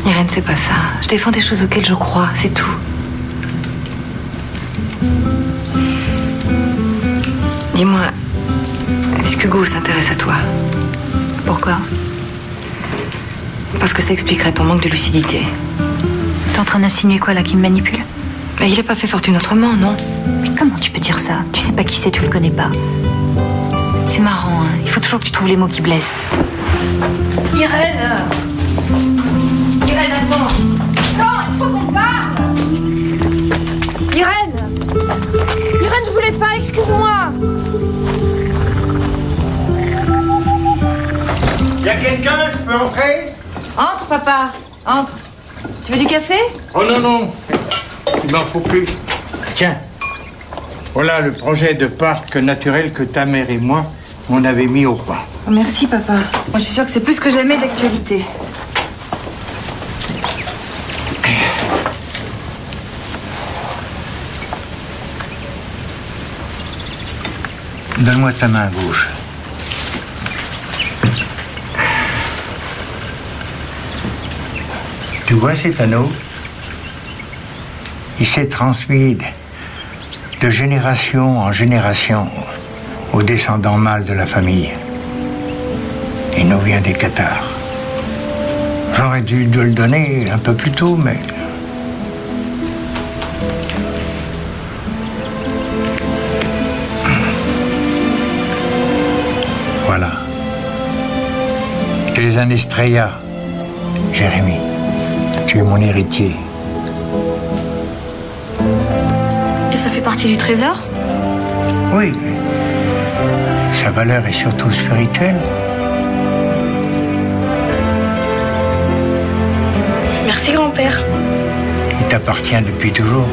Irène, c'est pas ça. Je défends des choses auxquelles je crois, c'est tout. Dis-moi, est-ce que Hugo s'intéresse à toi? Pourquoi? Parce que ça expliquerait ton manque de lucidité. T'es en train d'insinuer quoi, là, qui me manipule? Mais il a pas fait fortune autrement, non? Mais comment tu peux dire ça? Tu sais pas qui c'est, tu le connais pas. C'est marrant, hein. Il faut toujours que tu trouves les mots qui blessent. Irène! Irène, attends! Non, il faut qu'on parle! Irène! Irène, je voulais pas, excuse-moi! Y a quelqu'un, je peux entrer? Entre, papa, entre. Tu veux du café? Oh non, non, il m'en faut plus. Tiens, voilà le projet de parc naturel que ta mère et moi, on avait mis au point. Oh, merci, papa. Moi, je suis sûre que c'est plus que jamais d'actualité. Donne-moi ta main gauche. Tu vois cet anneau? Il s'est transmis de génération en génération aux descendants mâles de la famille. Il nous vient des Cathares. J'aurais dû te le donner un peu plus tôt, mais... Voilà. Tu es un Estrella, Jérémy. Tu es mon héritier. ça fait partie du trésor? Oui, mais sa valeur est surtout spirituelle. Merci, grand-père. Il t'appartient depuis toujours.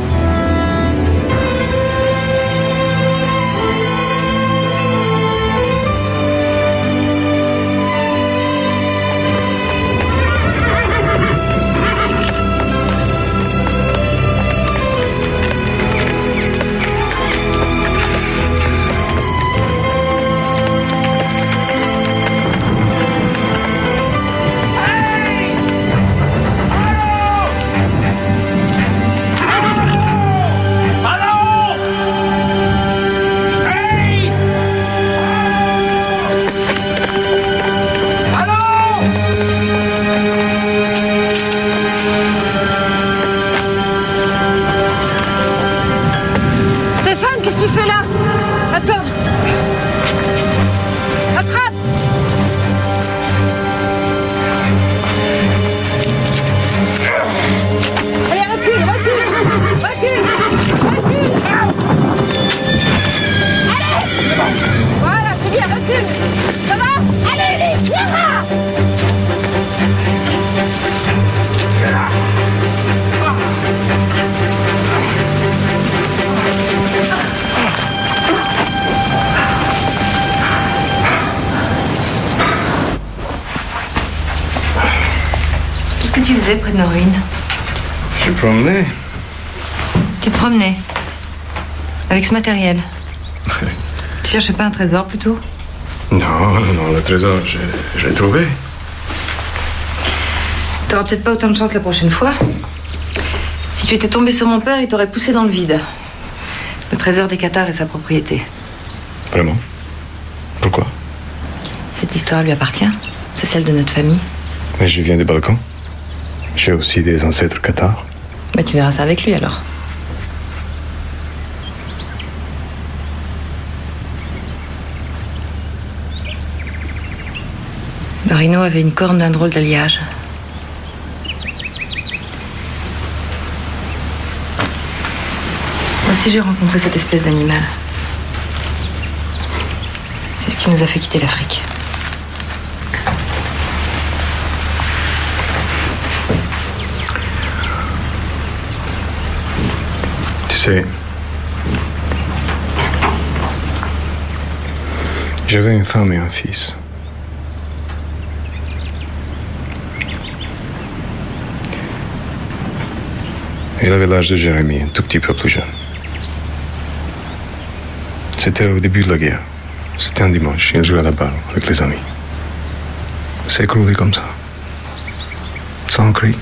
Tu faisais près de nos ruines? Je promenais. Tu te promenais? Avec ce matériel? Tu cherchais pas un trésor plutôt? Non, le trésor, je l'ai trouvé. T'auras peut-être pas autant de chance la prochaine fois. Si tu étais tombé sur mon père, il t'aurait poussé dans le vide. Le trésor des Cathares est sa propriété. Vraiment? Pourquoi? Cette histoire lui appartient. C'est celle de notre famille. Mais je viens des Balkans. J'ai aussi des ancêtres cathares. Bah, tu verras ça avec lui alors. Le rhino avait une corne d'un drôle d'alliage. Moi aussi j'ai rencontré cette espèce d'animal. C'est ce qui nous a fait quitter l'Afrique. J'avais une femme et un fils. Il avait l'âge de Jérémie, un tout petit peu plus jeune. C'était au début de la guerre. C'était un dimanche. Il jouait à la balle avec les amis. C'est écroulé comme ça. Sans cri.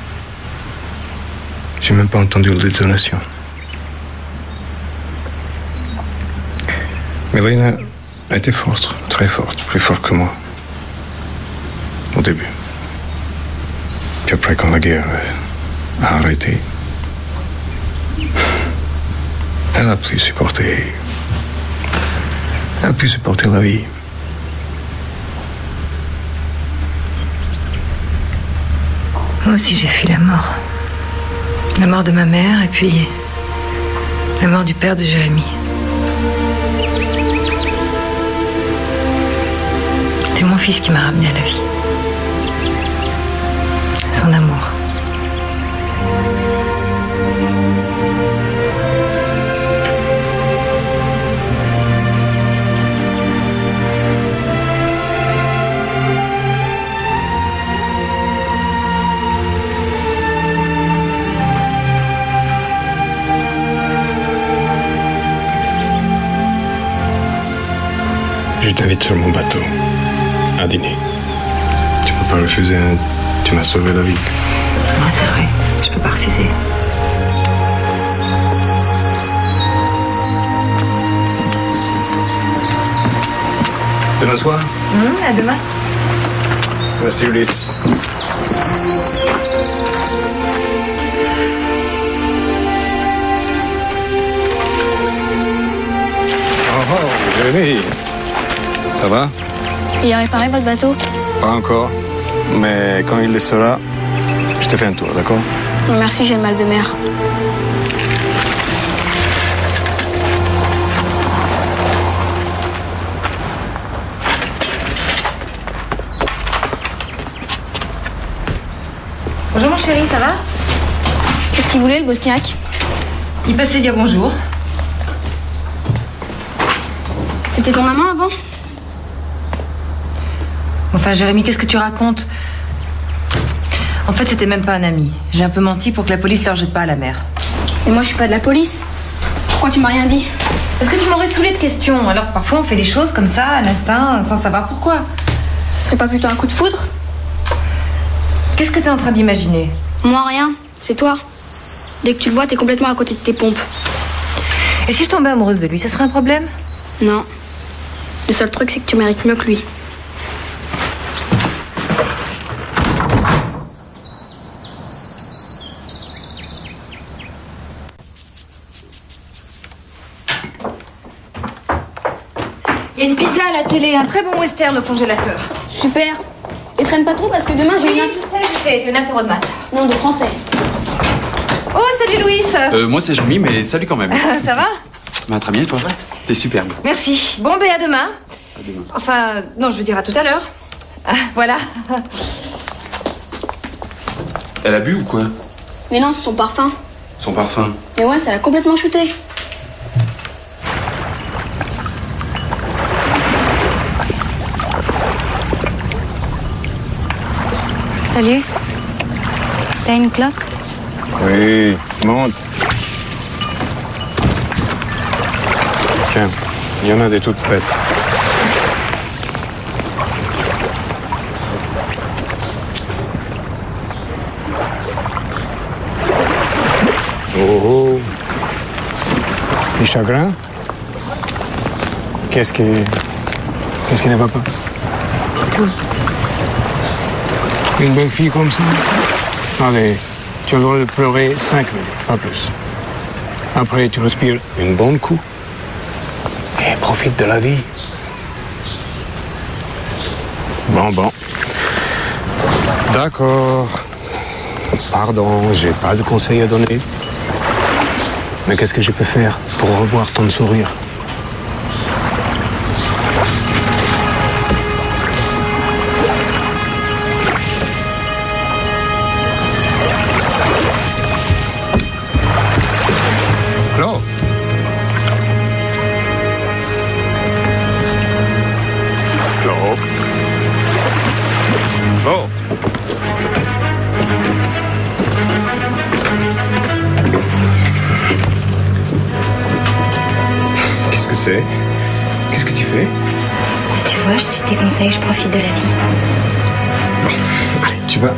J'ai même pas entendu la détonation. Mélina était forte, très forte, plus forte que moi. Au début. Puis après, quand la guerre a arrêté, elle a pu supporter. Elle a pu supporter la vie. Moi aussi, j'ai fui la mort. La mort de ma mère et puis la mort du père de Jérémie. C'est mon fils qui m'a ramené à la vie. Son amour. Je t'invite sur mon bateau à dîner. Tu peux pas refuser, hein? Tu m'as sauvé la vie. Ouais, c'est vrai, je peux pas refuser. Demain soir? À demain. Merci Ulysse. Oh, Jérémie. Ça va? Il a réparé votre bateau? Pas encore. Mais quand il le sera, je te fais un tour, d'accord? Merci, j'ai le mal de mer. chérie, ça va? Qu'est-ce qu'il voulait, le bosniaque? Il passait dire bonjour. C'était ton amant avant? Enfin, Jérémy, qu'est-ce que tu racontes? En fait, c'était même pas un ami. J'ai un peu menti pour que la police ne leur jette pas à la mer. Et moi, je suis pas de la police. Pourquoi tu m'as rien dit? Parce que tu m'aurais saoulé de questions. Alors parfois, on fait les choses comme ça, à l'instinct, sans savoir pourquoi. Ce serait pas plutôt un coup de foudre? Qu'est-ce que t'es en train d'imaginer? Moi, rien. C'est toi. Dès que tu le vois, t'es complètement à côté de tes pompes. Et si je tombais amoureuse de lui, ça serait un problème? Non. Le seul truc, c'est que tu mérites mieux que lui. Il y a une pizza à la télé, un très bon western au congélateur. Super. Et traîne pas trop parce que demain j'ai Oui, une... je sais, une interro de maths. Non, de français. Oh, salut Louis. Moi c'est Jérémy, mais salut quand même. Ça va? Bah, très bien, toi? T'es superbe. Merci. Bon, ben à demain. À demain. Enfin, non, je veux dire à tout à l'heure. Ah, voilà. Elle a bu ou quoi? Mais non, c'est son parfum. Son parfum. Mais ouais, ça l'a complètement shooté. Salut. T'as une clope? Oui, monte. Tiens, il y en a des toutes prêtes. Oh oh. Les chagrins? Qu'est-ce qui ne va pas? Tout. Une belle fille comme ça? Allez, tu as le droit de pleurer 5 minutes, pas plus. Après, tu respires une bonne coup et profite de la vie. Bon. D'accord. Pardon, j'ai pas de conseils à donner. Mais qu'est-ce que je peux faire pour revoir ton sourire? Claude. Claude. Claude. Qu'est-ce que c'est? Qu'est-ce que tu fais? Tu vois, je suis tes conseils, je profite de la vie. Bon, allez, tu vas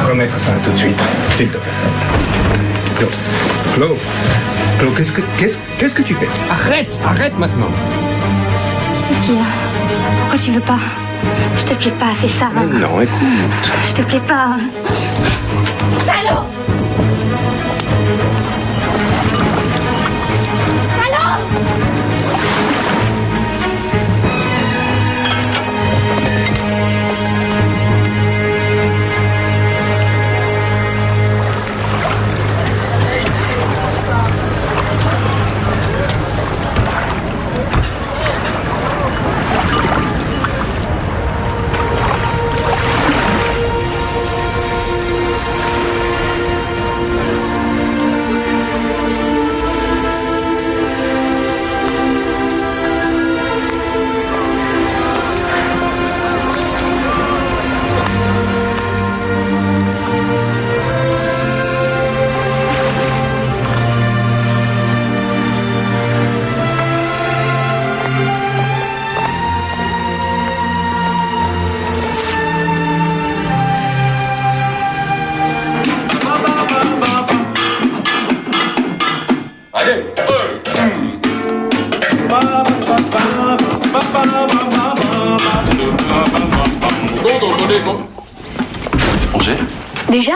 remettre ça tout de suite, s'il te plaît. Claude, qu'est-ce que tu fais? Arrête maintenant. Qu'est-ce qu'il y a? Pourquoi tu veux pas? Je te plais pas, c'est ça. Non, écoute. Je te plais pas. Allô? Allô? Angèle? Déjà?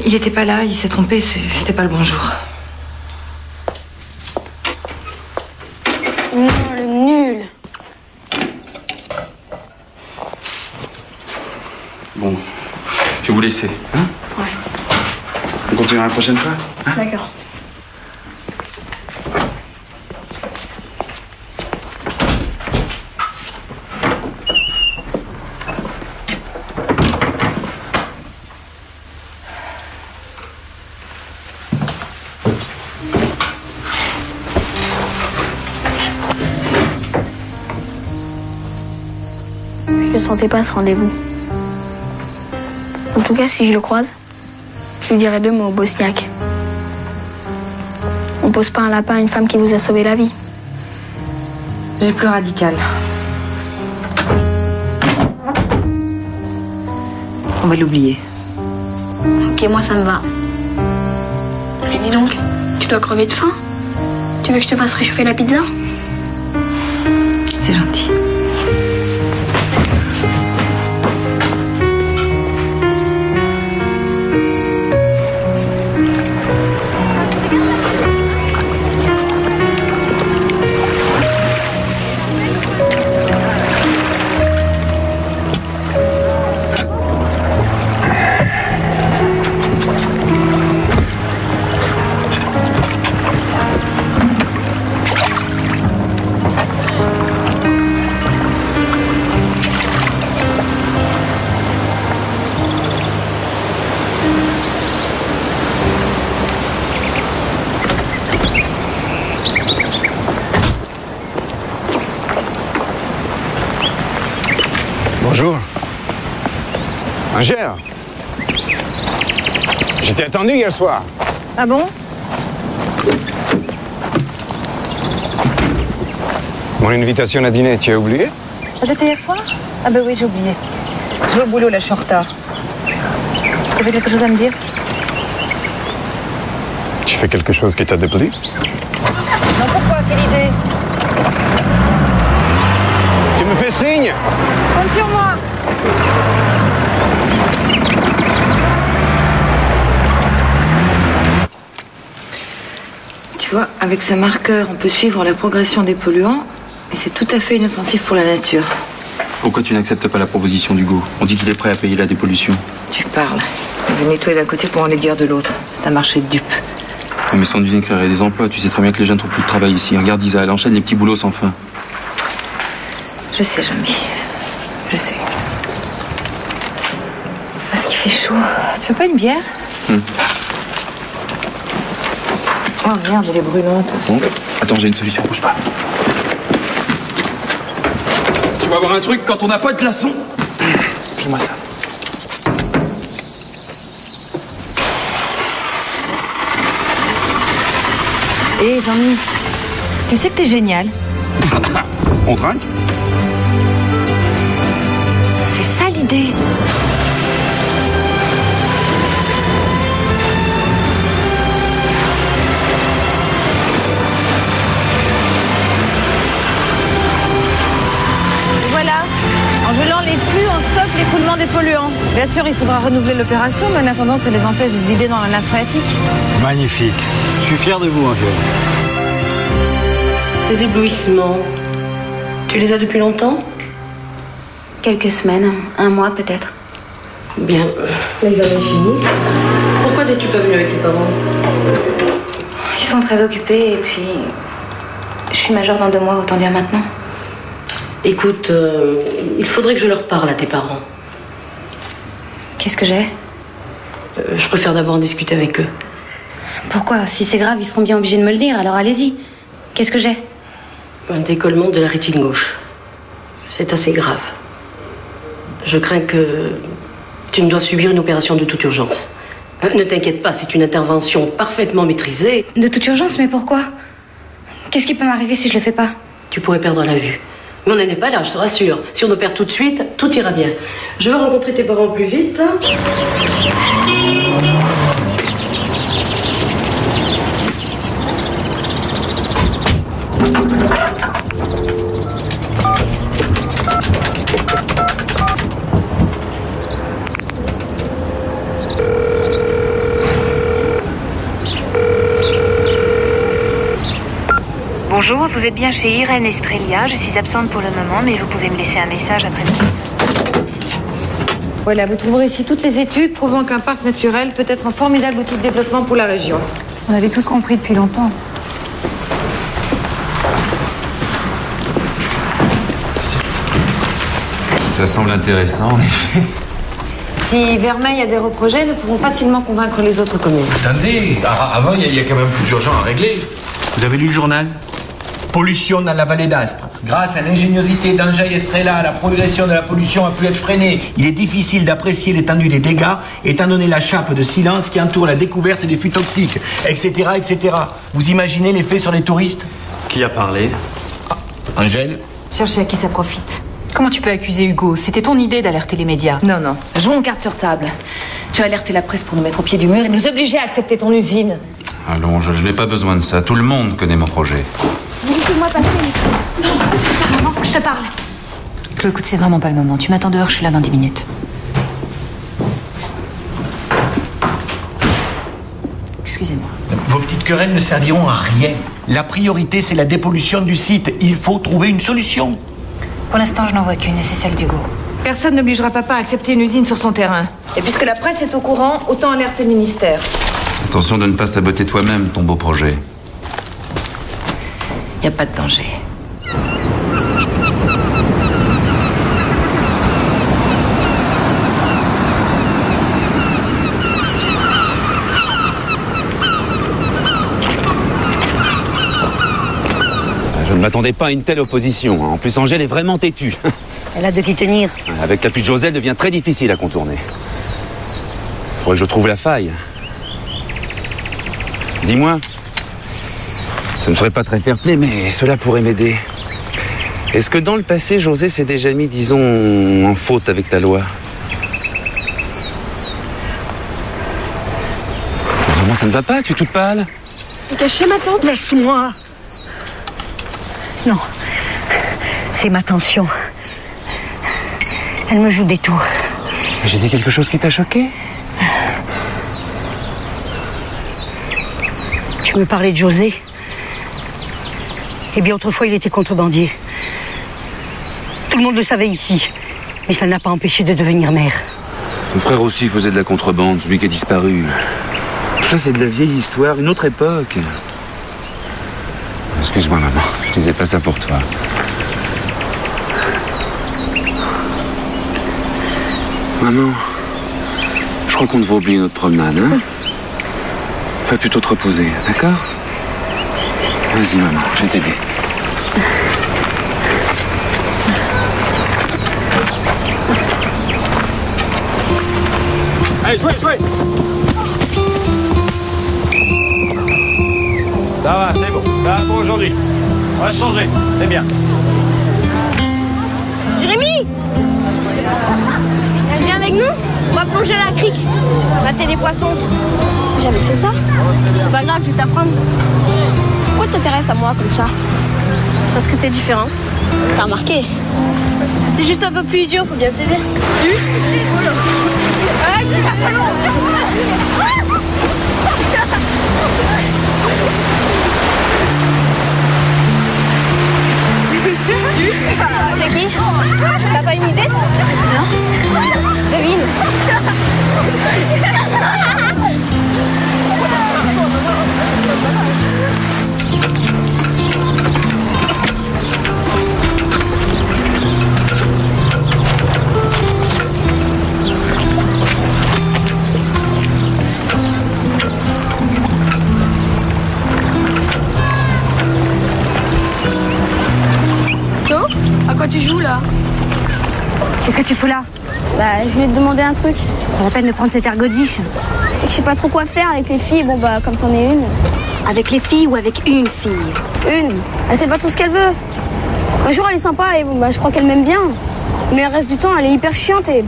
Il était pas là, il s'est trompé, c'était pas le bon jour. Non, le nul. Bon, je vais vous laisser, hein? Ouais. On continuera la prochaine fois? D'accord. je sentais pas ce rendez-vous. En tout cas, si je le croise, je lui dirai 2 mots bosniaques. On pose pas un lapin à une femme qui vous a sauvé la vie. J'ai plus radical. On va l'oublier. Ok, moi ça me va. Mais dis donc, tu dois crever de faim. Tu veux que je te fasse réchauffer la pizza? C'est gentil. Bonjour. Angère. Je t'ai attendu hier soir. Ah bon? Mon invitation à dîner, tu as oublié? C'était hier soir? Ah ben oui, j'ai oublié. Je vais au boulot, là, je suis en retard. Tu avais quelque chose à me dire? Tu fais quelque chose qui t'a déplu? Non, pourquoi? Quelle idée? Tu me fais signe? Compte sur moi. Tu vois, avec ce marqueur, on peut suivre la progression des polluants, et c'est tout à fait inoffensif pour la nature. Pourquoi tu n'acceptes pas la proposition d'Hugo? On dit qu'il est prêt à payer la dépollution. Tu parles. Il veut nettoyer d'un côté pour en dire de l'autre. C'est un marché de dupes. Mais son usine créerait des emplois. Tu sais très bien que les jeunes trouvent plus de travail ici. Regarde Isa, elle enchaîne les petits boulots sans fin. Je sais, Jamie. Je sais. Parce qu'il fait chaud. Tu veux pas une bière? Oh merde, elle est brûlante. Bon, attends, j'ai une solution, bouge pas. Tu vas avoir un truc quand on n'a pas de glaçons. Fais-moi ça. Hé, Jean-Mi, tu sais que t'es génial. On trinque? C'est ça l'idée. Voilà, en gelant les flux, on stoppe l'écoulement des polluants. Bien sûr, il faudra renouveler l'opération, mais en attendant, ça les empêche de se vider dans la nappe phréatique. Magnifique. Je suis fier de vous, Angèle. Ces éblouissements, tu les as depuis longtemps? Quelques semaines, 1 mois peut-être. Bien, l'examen est fini. Pourquoi n'es-tu pas venue avec tes parents? Ils sont très occupés et puis... Je suis majeure dans 2 mois, autant dire maintenant. Écoute, il faudrait que je leur parle à tes parents. Qu'est-ce que j'ai? Je préfère d'abord en discuter avec eux. Pourquoi? Si c'est grave, ils seront bien obligés de me le dire, alors allez-y. Qu'est-ce que j'ai? Un décollement de la rétine gauche. C'est assez grave. Je crains que tu ne doives subir une opération de toute urgence. Ne t'inquiète pas, c'est une intervention parfaitement maîtrisée. De toute urgence, mais pourquoi? Qu'est-ce qui peut m'arriver si je le fais pas? Tu pourrais perdre la vue. Mais on n'en est pas là, je te rassure. Si on opère tout de suite, tout ira bien. Je veux rencontrer tes parents plus vite. Bonjour, vous êtes bien chez Irène Estrella. Je suis absente pour le moment, mais vous pouvez me laisser un message après. Voilà, vous trouverez ici toutes les études prouvant qu'un parc naturel peut être un formidable outil de développement pour la région. On avait tous compris depuis longtemps. Ça semble intéressant, en effet. Si Vermeil a des reprojets, nous pourrons facilement convaincre les autres communes. Attendez, avant, il y a quand même plus urgent à régler. Vous avez lu le journal? Pollution dans la vallée d'Astre. Grâce à l'ingéniosité d'Angèle Estrella, la progression de la pollution a pu être freinée. Il est difficile d'apprécier l'étendue des dégâts, étant donné la chape de silence qui entoure la découverte des flux toxiques, etc., etc. Vous imaginez l'effet sur les touristes? Qui a parlé? Angèle? Cherchez à qui ça profite. Comment tu peux accuser Hugo? C'était ton idée d'alerter les médias. Non, non. Jouons carte sur table. Tu as alerté la presse pour nous mettre au pied du mur et nous obliger à accepter ton usine. Allons, je n'ai pas besoin de ça. Tout le monde connaît mon projet. Laissez-moi passer. Maman, faut que je te parle. Claude, écoute, c'est vraiment pas le moment. Tu m'attends dehors, je suis là dans 10 minutes. Excusez-moi. Vos petites querelles ne serviront à rien. La priorité, c'est la dépollution du site. Il faut trouver une solution. Pour l'instant, je n'en vois qu'une, et c'est celle d'Hugo. Personne n'obligera papa à accepter une usine sur son terrain. Et puisque la presse est au courant, autant alerter le ministère. Attention de ne pas saboter toi-même ton beau projet. Il n'y a pas de danger. Je ne m'attendais pas à une telle opposition. En plus, Angèle est vraiment têtue. Elle a de qui tenir. Avec l'appui de José, elle devient très difficile à contourner. Faudrait que je trouve la faille. Dis-moi, ce ne serait pas très fair-play, mais cela pourrait m'aider. Est-ce que dans le passé, José s'est déjà mis, disons, en faute avec la loi? Vraiment, ça ne va pas, tu es toute pâle. T'es caché, ma tante? Laisse-moi. Non, c'est ma tension. Elle me joue des tours. J'ai dit quelque chose qui t'a choqué? Tu me parlais de José. Eh bien, autrefois, il était contrebandier. Tout le monde le savait ici. Mais ça n'a pas empêché de devenir maire. Ton frère aussi faisait de la contrebande, celui qui a disparu. Tout ça, c'est de la vieille histoire, une autre époque. Excuse-moi, maman, je disais pas ça pour toi. Maman, je crois qu'on devrait oublier notre promenade, hein? Va plutôt te reposer, d'accord? Vas-y, maman, je vais t'aider. Allez, jouez, jouez! Ça va, c'est bon. Ça va pour aujourd'hui. On va se changer, c'est bien. Jérémy! Tu viens avec nous? On va plonger à la crique, mater les poissons. J'avais fait ça. C'est pas grave, je vais t'apprendre. Pourquoi tu t'intéresses à moi comme ça? Parce que t'es différent. T'as remarqué? T'es juste un peu plus idiot, faut bien t'aider. C'est qui? T'as pas une idée? Non. Devine. À quoi tu joues là? Qu'est-ce que tu fous là? Bah, je voulais te demander un truc. Pas la peine de prendre cette ergodiche. C'est que je sais pas trop quoi faire avec les filles. Bon, bah, comme t'en es une. Avec les filles ou avec une fille? Une. Elle sait pas trop ce qu'elle veut. Un jour, elle est sympa et bon, bah, je crois qu'elle m'aime bien. Mais le reste du temps, elle est hyper chiante et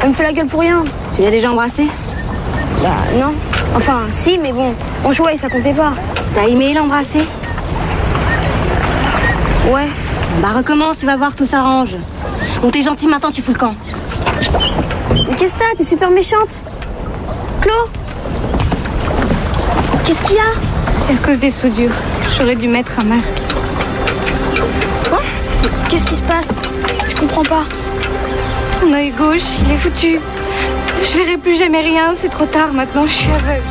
elle me fait la gueule pour rien. Tu l'as déjà embrassée? Bah, non. Enfin, si, mais bon, on jouait et ça comptait pas. T'as aimé l'embrasser? Ouais. Bah, recommence, tu vas voir, tout s'arrange. Bon, t'es gentil, maintenant tu fous le camp. Mais qu'est-ce que t'as? T'es super méchante. Claude? Qu'est-ce qu'il y a? C'est à cause des soudures. J'aurais dû mettre un masque. Quoi? Qu'est-ce qui se passe? Je comprends pas. Mon œil gauche, il est foutu. Je verrai plus jamais rien, c'est trop tard maintenant, je suis aveugle.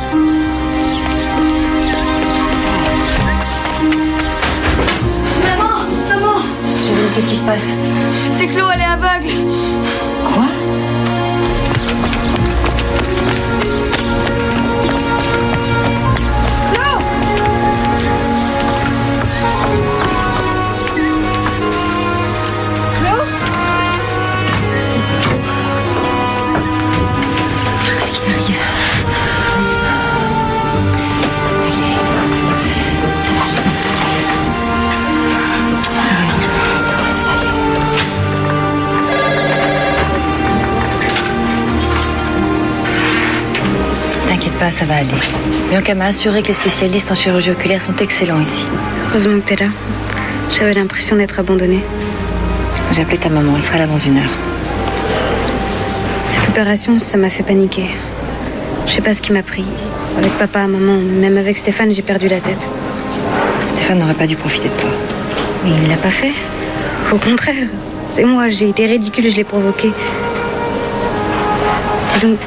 Maman! Jérémy, qu'est-ce qui se passe? C'est Claude, elle est aveugle. Quoi? ça va aller. Bianca m'a assuré que les spécialistes en chirurgie oculaire sont excellents ici. Heureusement que t'es là. J'avais l'impression d'être abandonnée. J'ai appelé ta maman, elle sera là dans 1 heure. Cette opération, ça m'a fait paniquer. Je sais pas ce qui m'a pris. Avec papa, maman, même avec Stéphane, j'ai perdu la tête. Stéphane n'aurait pas dû profiter de toi. Mais il l'a pas fait. Au contraire. C'est moi, j'ai été ridicule, je l'ai provoqué. Dis donc,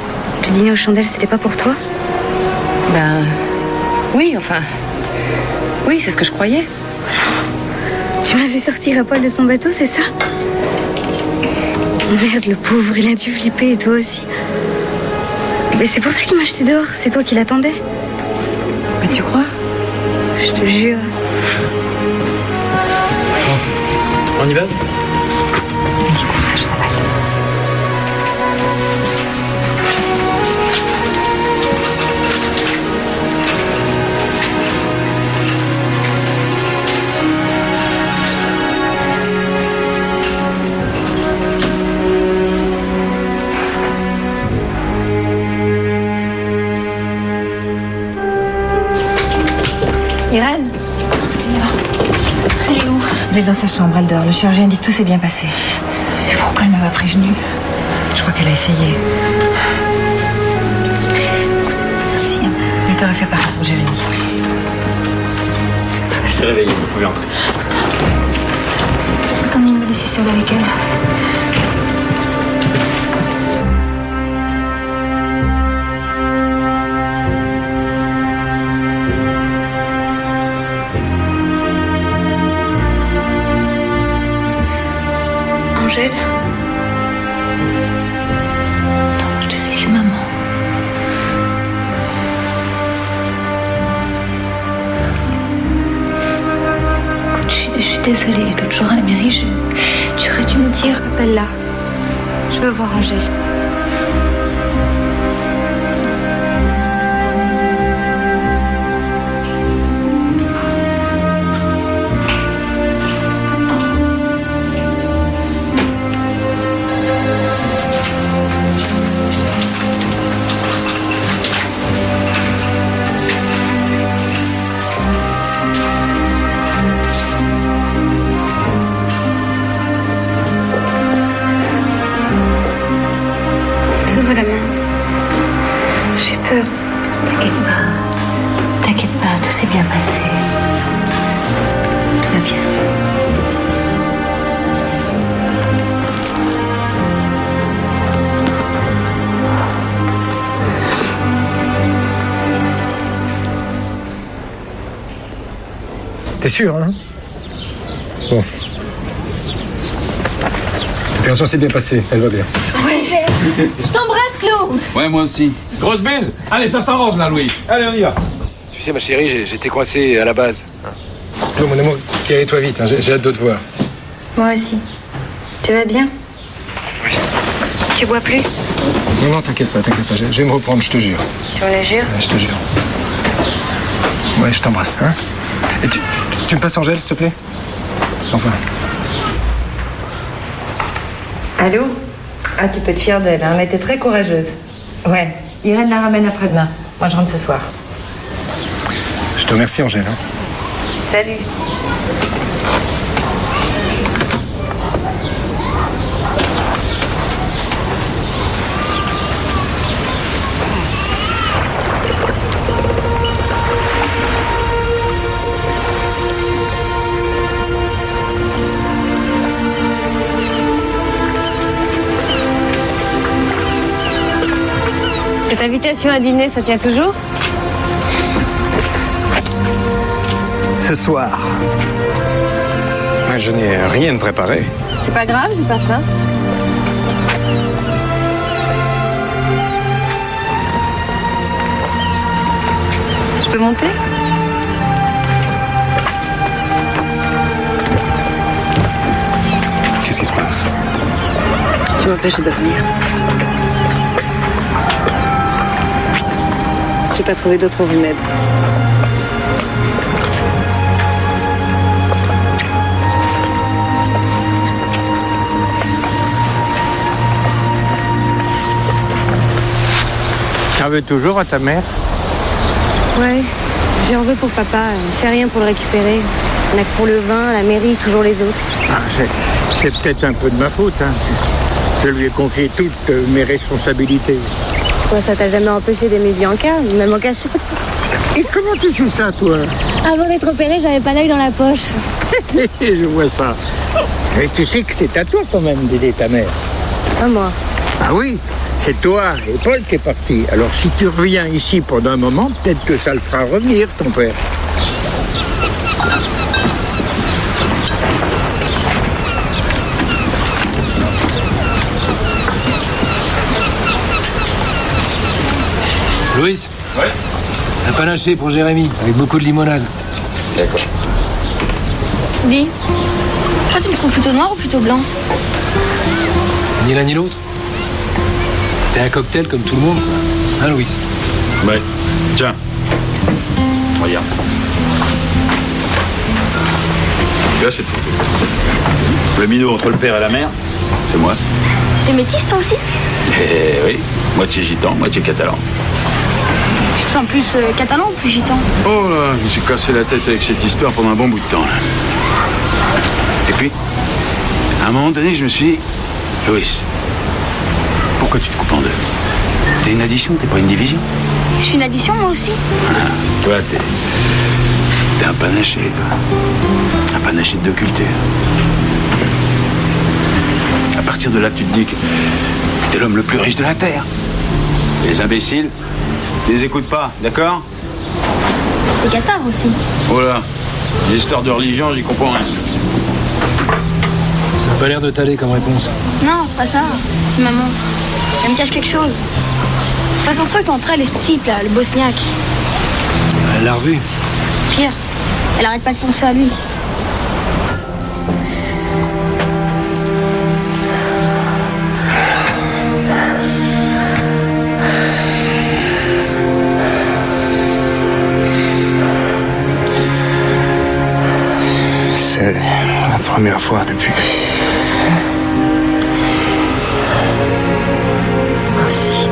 le dîner aux chandelles, c'était pas pour toi? Ben... Oui, enfin... Oui, c'est ce que je croyais. Tu m'as vu sortir à poil de son bateau, c'est ça? Merde, le pauvre, il a dû flipper, et toi aussi. Mais c'est pour ça qu'il m'a jeté dehors, c'est toi qui l'attendais. Mais tu crois? Je te jure. Bon, on y va? Du courage, ça va aller. Irène? Elle est où? Elle est dans sa chambre, elle dort. Le chirurgien dit que tout s'est bien passé. Mais pourquoi elle ne m'a pas prévenue? Je crois qu'elle a essayé. Merci. Elle t'aurait fait part pour Jérémy. Elle s'est réveillée, vous pouvez entrer. C'est ton de me laisser seule avec elle. Angèle? Non, chérie, c'est maman. Écoute, je suis désolée. L'autre jour à la mairie, tu aurais dû me dire... Appelle-la. Je veux voir Angèle. Donne-moi la main. J'ai peur. T'inquiète pas. T'inquiète pas, tout s'est bien passé. Tout va bien. T'es sûr, hein? Bon. L'opération s'est bien passée, elle va bien. Ouais. Je t'embrasse, Claude. Ouais, moi aussi. Grosse bise. Allez, ça s'arrange là, Louis. Allez, on y va. Tu sais, ma chérie, j'étais coincé à la base. Claude, mon amour, guéris-toi vite, hein, j'ai hâte de te voir. Moi aussi. Tu vas bien? Oui. Tu bois plus? Non, t'inquiète pas, je vais me reprendre, je te jure. Tu me le jures? Ouais, je te jure. Ouais, je t'embrasse, hein? Et tu me passes Angèle, s'il te plaît? Enfin. Allô? Ah, tu peux te fier d'elle, hein. Elle était très courageuse. Ouais, Irène la ramène après-demain. Moi, je rentre ce soir. Je te remercie, Angèle. Hein. Salut. Cette invitation à dîner, ça tient toujours? Ce soir. Moi, je n'ai rien de préparé. C'est pas grave, j'ai pas faim. Je peux monter? Qu'est-ce qui se passe? Tu m'empêches de dormir. J'ai pas trouvé d'autre remède. T'en veux toujours à ta mère? J'en veux pour papa. Il fait rien pour le récupérer. On a que pour le vin, la mairie, toujours les autres. Ah, c'est peut-être un peu de ma faute. Hein. Je lui ai confié toutes mes responsabilités. Quoi, ça t'a jamais empêché d'aimer Bianca, même en cachette? Et comment tu fais ça, toi? Avant d'être opérée, j'avais pas l'œil dans la poche. Je vois ça. Mais tu sais que c'est à toi quand même d'aider ta mère. Pas moi. Ah oui, c'est toi et Paul qui est parti. Alors si tu reviens ici pendant un moment, peut-être que ça le fera revenir, ton père. Louis? Ouais. Un panaché pour Jérémy, avec beaucoup de limonade. D'accord. Dis, toi tu me trouves plutôt noir ou plutôt blanc? Ni l'un ni l'autre. T'es un cocktail comme tout le monde, quoi. Hein, Louis? Ouais. Tiens. Regarde. Tu vois cette photo? Le minot entre le père et la mère, c'est moi. T'es métisse toi aussi? Eh oui, moitié gitan, moitié catalan. Tu te sens plus catalan ou plus gitan? Oh là, je me suis cassé la tête avec cette histoire pendant un bon bout de temps, là. Et puis, à un moment donné, je me suis dit, Louis, pourquoi tu te coupes en deux? T'es une addition, t'es pas une division. Je suis une addition moi aussi. Ah, toi, t'es un panaché, toi. Un panaché de deux cultures. À partir de là, tu te dis que t'es l'homme le plus riche de la Terre. Et les imbéciles, tu les écoutes pas, d'accord? T'es cathare aussi. Voilà. Les histoires de religion, j'y comprends rien. Ça n'a pas l'air de t'aller comme réponse. Non, c'est pas ça. C'est maman. Elle me cache quelque chose. Il se passe un truc entre elle et ce type là, le bosniaque. Elle l'a revu. Pire, elle arrête pas de penser à lui. C'est la première fois depuis. Merci.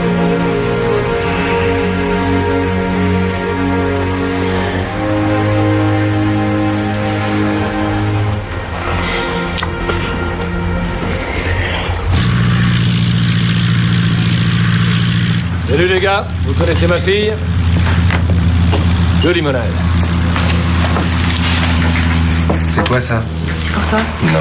Salut les gars, vous connaissez ma fille? Deux limonades. C'est quoi ça? C'est pour toi. Non.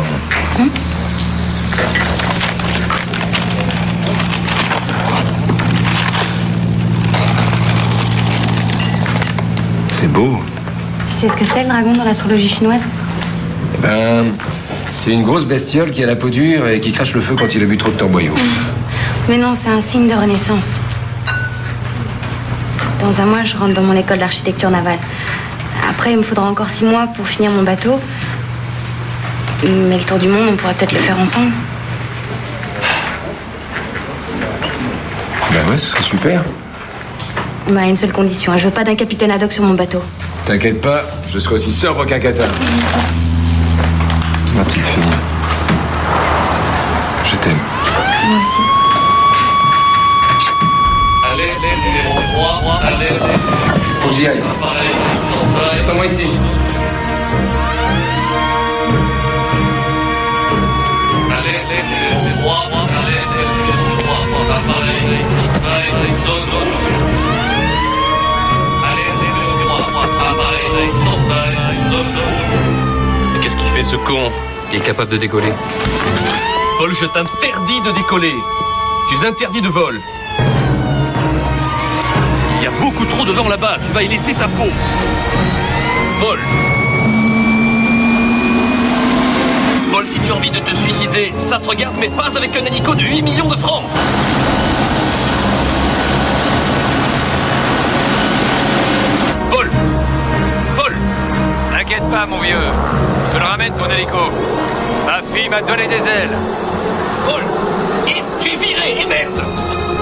C'est beau. Tu sais ce que c'est le dragon dans l'astrologie chinoise? Ben, c'est une grosse bestiole qui a la peau dure et qui crache le feu quand il a bu trop de torboyau. Mais non, c'est un signe de renaissance. Dans un mois, je rentre dans mon école d'architecture navale. Après, il me faudra encore 6 mois pour finir mon bateau. Mais le tour du monde, on pourra peut-être le faire ensemble. Ben ouais, ce serait super. Bah, à une seule condition, je veux pas d'un capitaine ad hoc sur mon bateau. T'inquiète pas, je serai aussi sobre qu'un catin. Ma petite fille. Je t'aime. Moi aussi. Allez, numéro 3, allez. Faut que j'y aille. Attends-moi ici. Allez, numéro 3, allez, numéro 3, appareil, zone. Allez, numéro 3, appareil, zone. Mais qu'est-ce qu'il fait ce con? Il est capable de décoller. Paul, je t'interdis de décoller. Tu es interdit de vol. Il y a beaucoup trop de vent là-bas. Tu vas y laisser ta peau. Paul. Paul, si tu as envie de te suicider, ça te regarde, mais pas avec un hélico de 8 millions de francs. Paul. Paul. T'inquiète pas, mon vieux. Je te le ramène, ton hélico. Ma fille m'a donné des ailes. Paul. Tu es viré, et merde.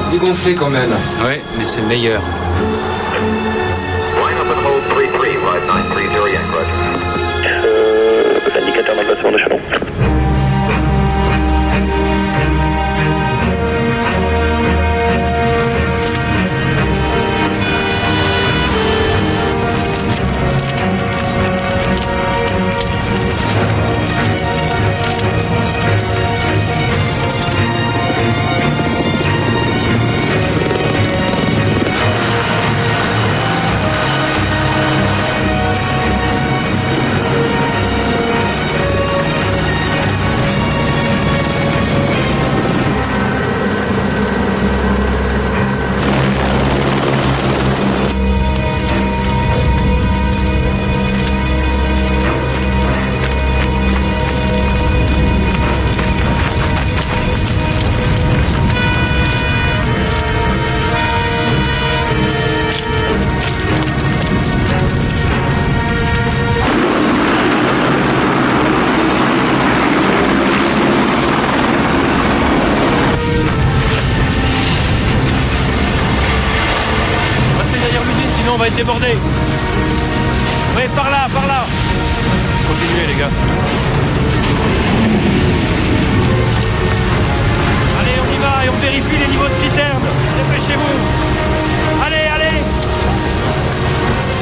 Il est gonflé quand même. Ouais, mais c'est le meilleur. L'indicateur d'emplacement de Chalon. être débordé. Oui, par là, par là. Continuez, les gars. Allez, on y va et on vérifie les niveaux de citerne. Dépêchez-vous. Allez, allez.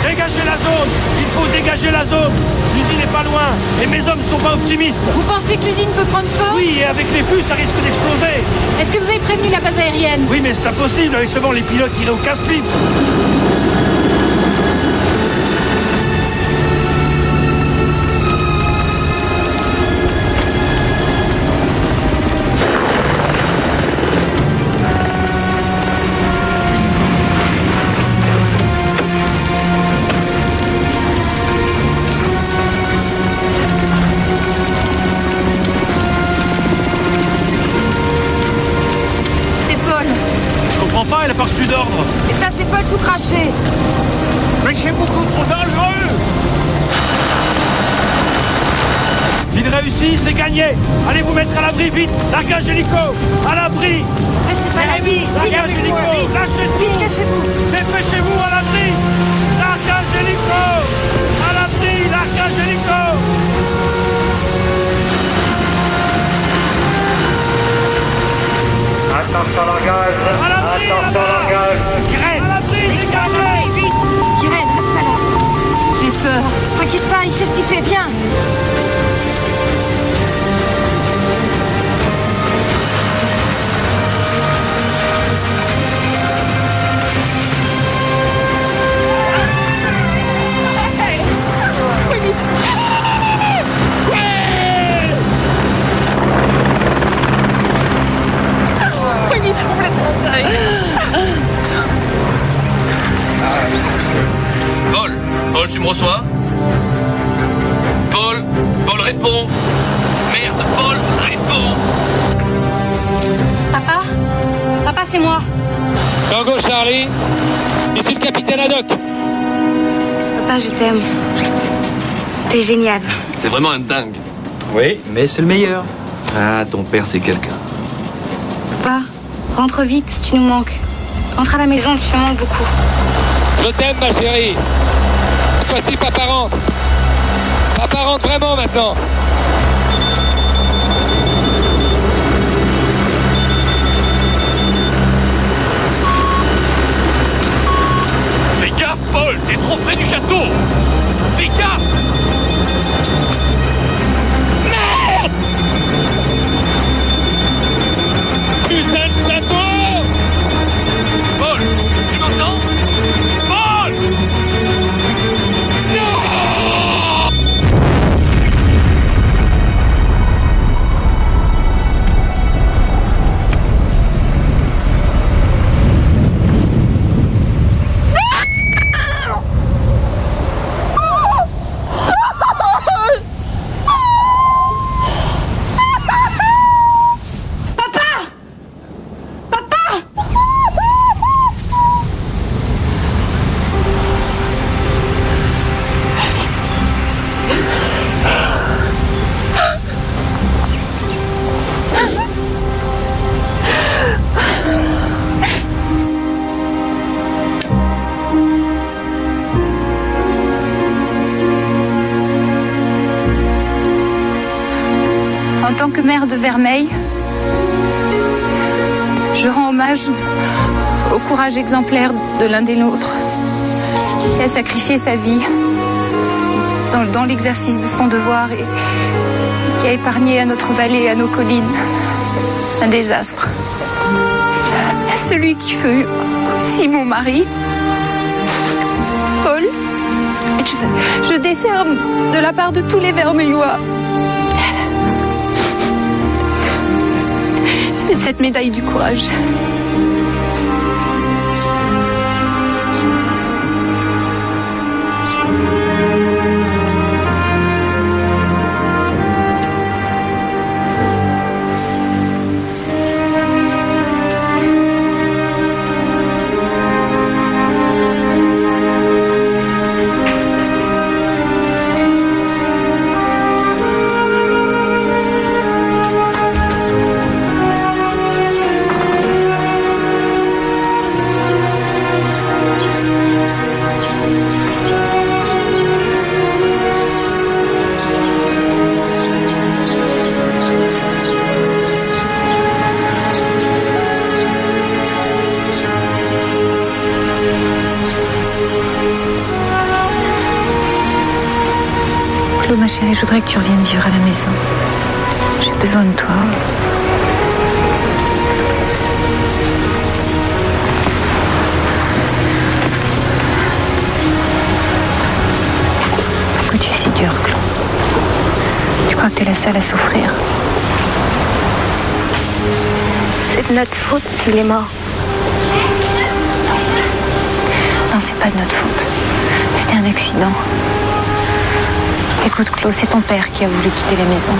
Dégagez la zone. Il faut dégager la zone. L'usine n'est pas loin. Et mes hommes ne sont pas optimistes. Vous pensez que l'usine peut prendre feu? Oui, et avec les fûts, ça risque d'exploser. Est-ce que vous avez prévenu la base aérienne? Oui, mais c'est impossible. Avec seulement les pilotes tirés au casse-pipe. Elle a pas reçu d'ordre. Et ça, c'est Paul tout craché. Mais c'est beaucoup trop dangereux. S'il réussit, c'est gagné. Allez vous mettre à l'abri, vite. Largage hélico. À l'abri. Restez pas là, vite. Largage hélico. Lâchez tout. Vite, cachez-vous. Dépêchez-vous à l'abri. Largage hélico. À l'abri. Largage hélico. Attention largage. Attention largage. Irène, à l'abri, dégagez. Vite. Irène, reste pas là. J'ai peur. T'inquiète pas, il sait ce qu'il fait, viens. Paul, tu me reçois? Paul répond. Merde, Paul répond. Papa, c'est moi. Tango Charlie, ici le capitaine Haddock. Papa, je t'aime. T'es génial. C'est vraiment un dingue. Oui, mais c'est le meilleur. Ah, ton père, c'est quelqu'un. Papa, rentre vite, tu nous manques. Rentre à la maison, tu nous manques beaucoup. Je t'aime, ma chérie. Cette fois-ci, papa rentre. Papa rentre vraiment maintenant. Fais gaffe, Paul, t'es trop près du château. Fais gaffe. Merde! Putain de château! Paul, tu m'entends? Paul! En tant que mère de Vermeil, je rends hommage au courage exemplaire de l'un des nôtres, qui a sacrifié sa vie dans l'exercice de son devoir et qui a épargné à notre vallée et à nos collines un désastre. Celui qui fut aussi mon mari, Paul, je décerne de la part de tous les Vermeillois cette médaille du courage. Claude, ma chérie, je voudrais que tu reviennes vivre à la maison. J'ai besoin de toi. Pourquoi tu es si dur, Claude? Tu crois que tu es la seule à souffrir? C'est de notre faute s'il est mort. Non, c'est pas de notre faute. C'était un accident. Écoute, Claude, c'est ton père qui a voulu quitter la maison.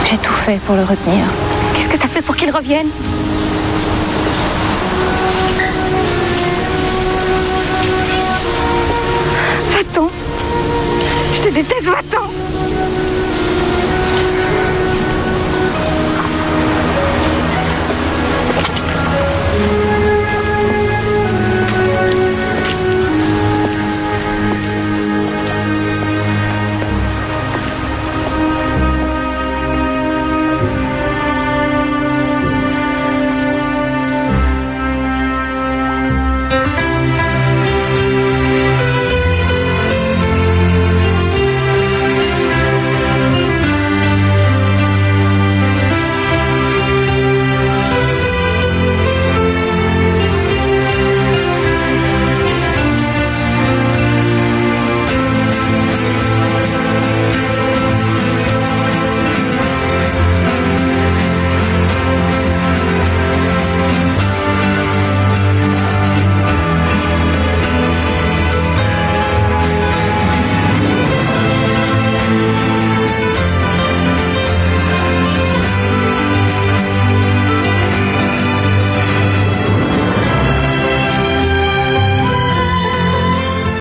J'ai tout fait pour le retenir. Qu'est-ce que t'as fait pour qu'il revienne? Va-t'en. Je te déteste, va-t'en.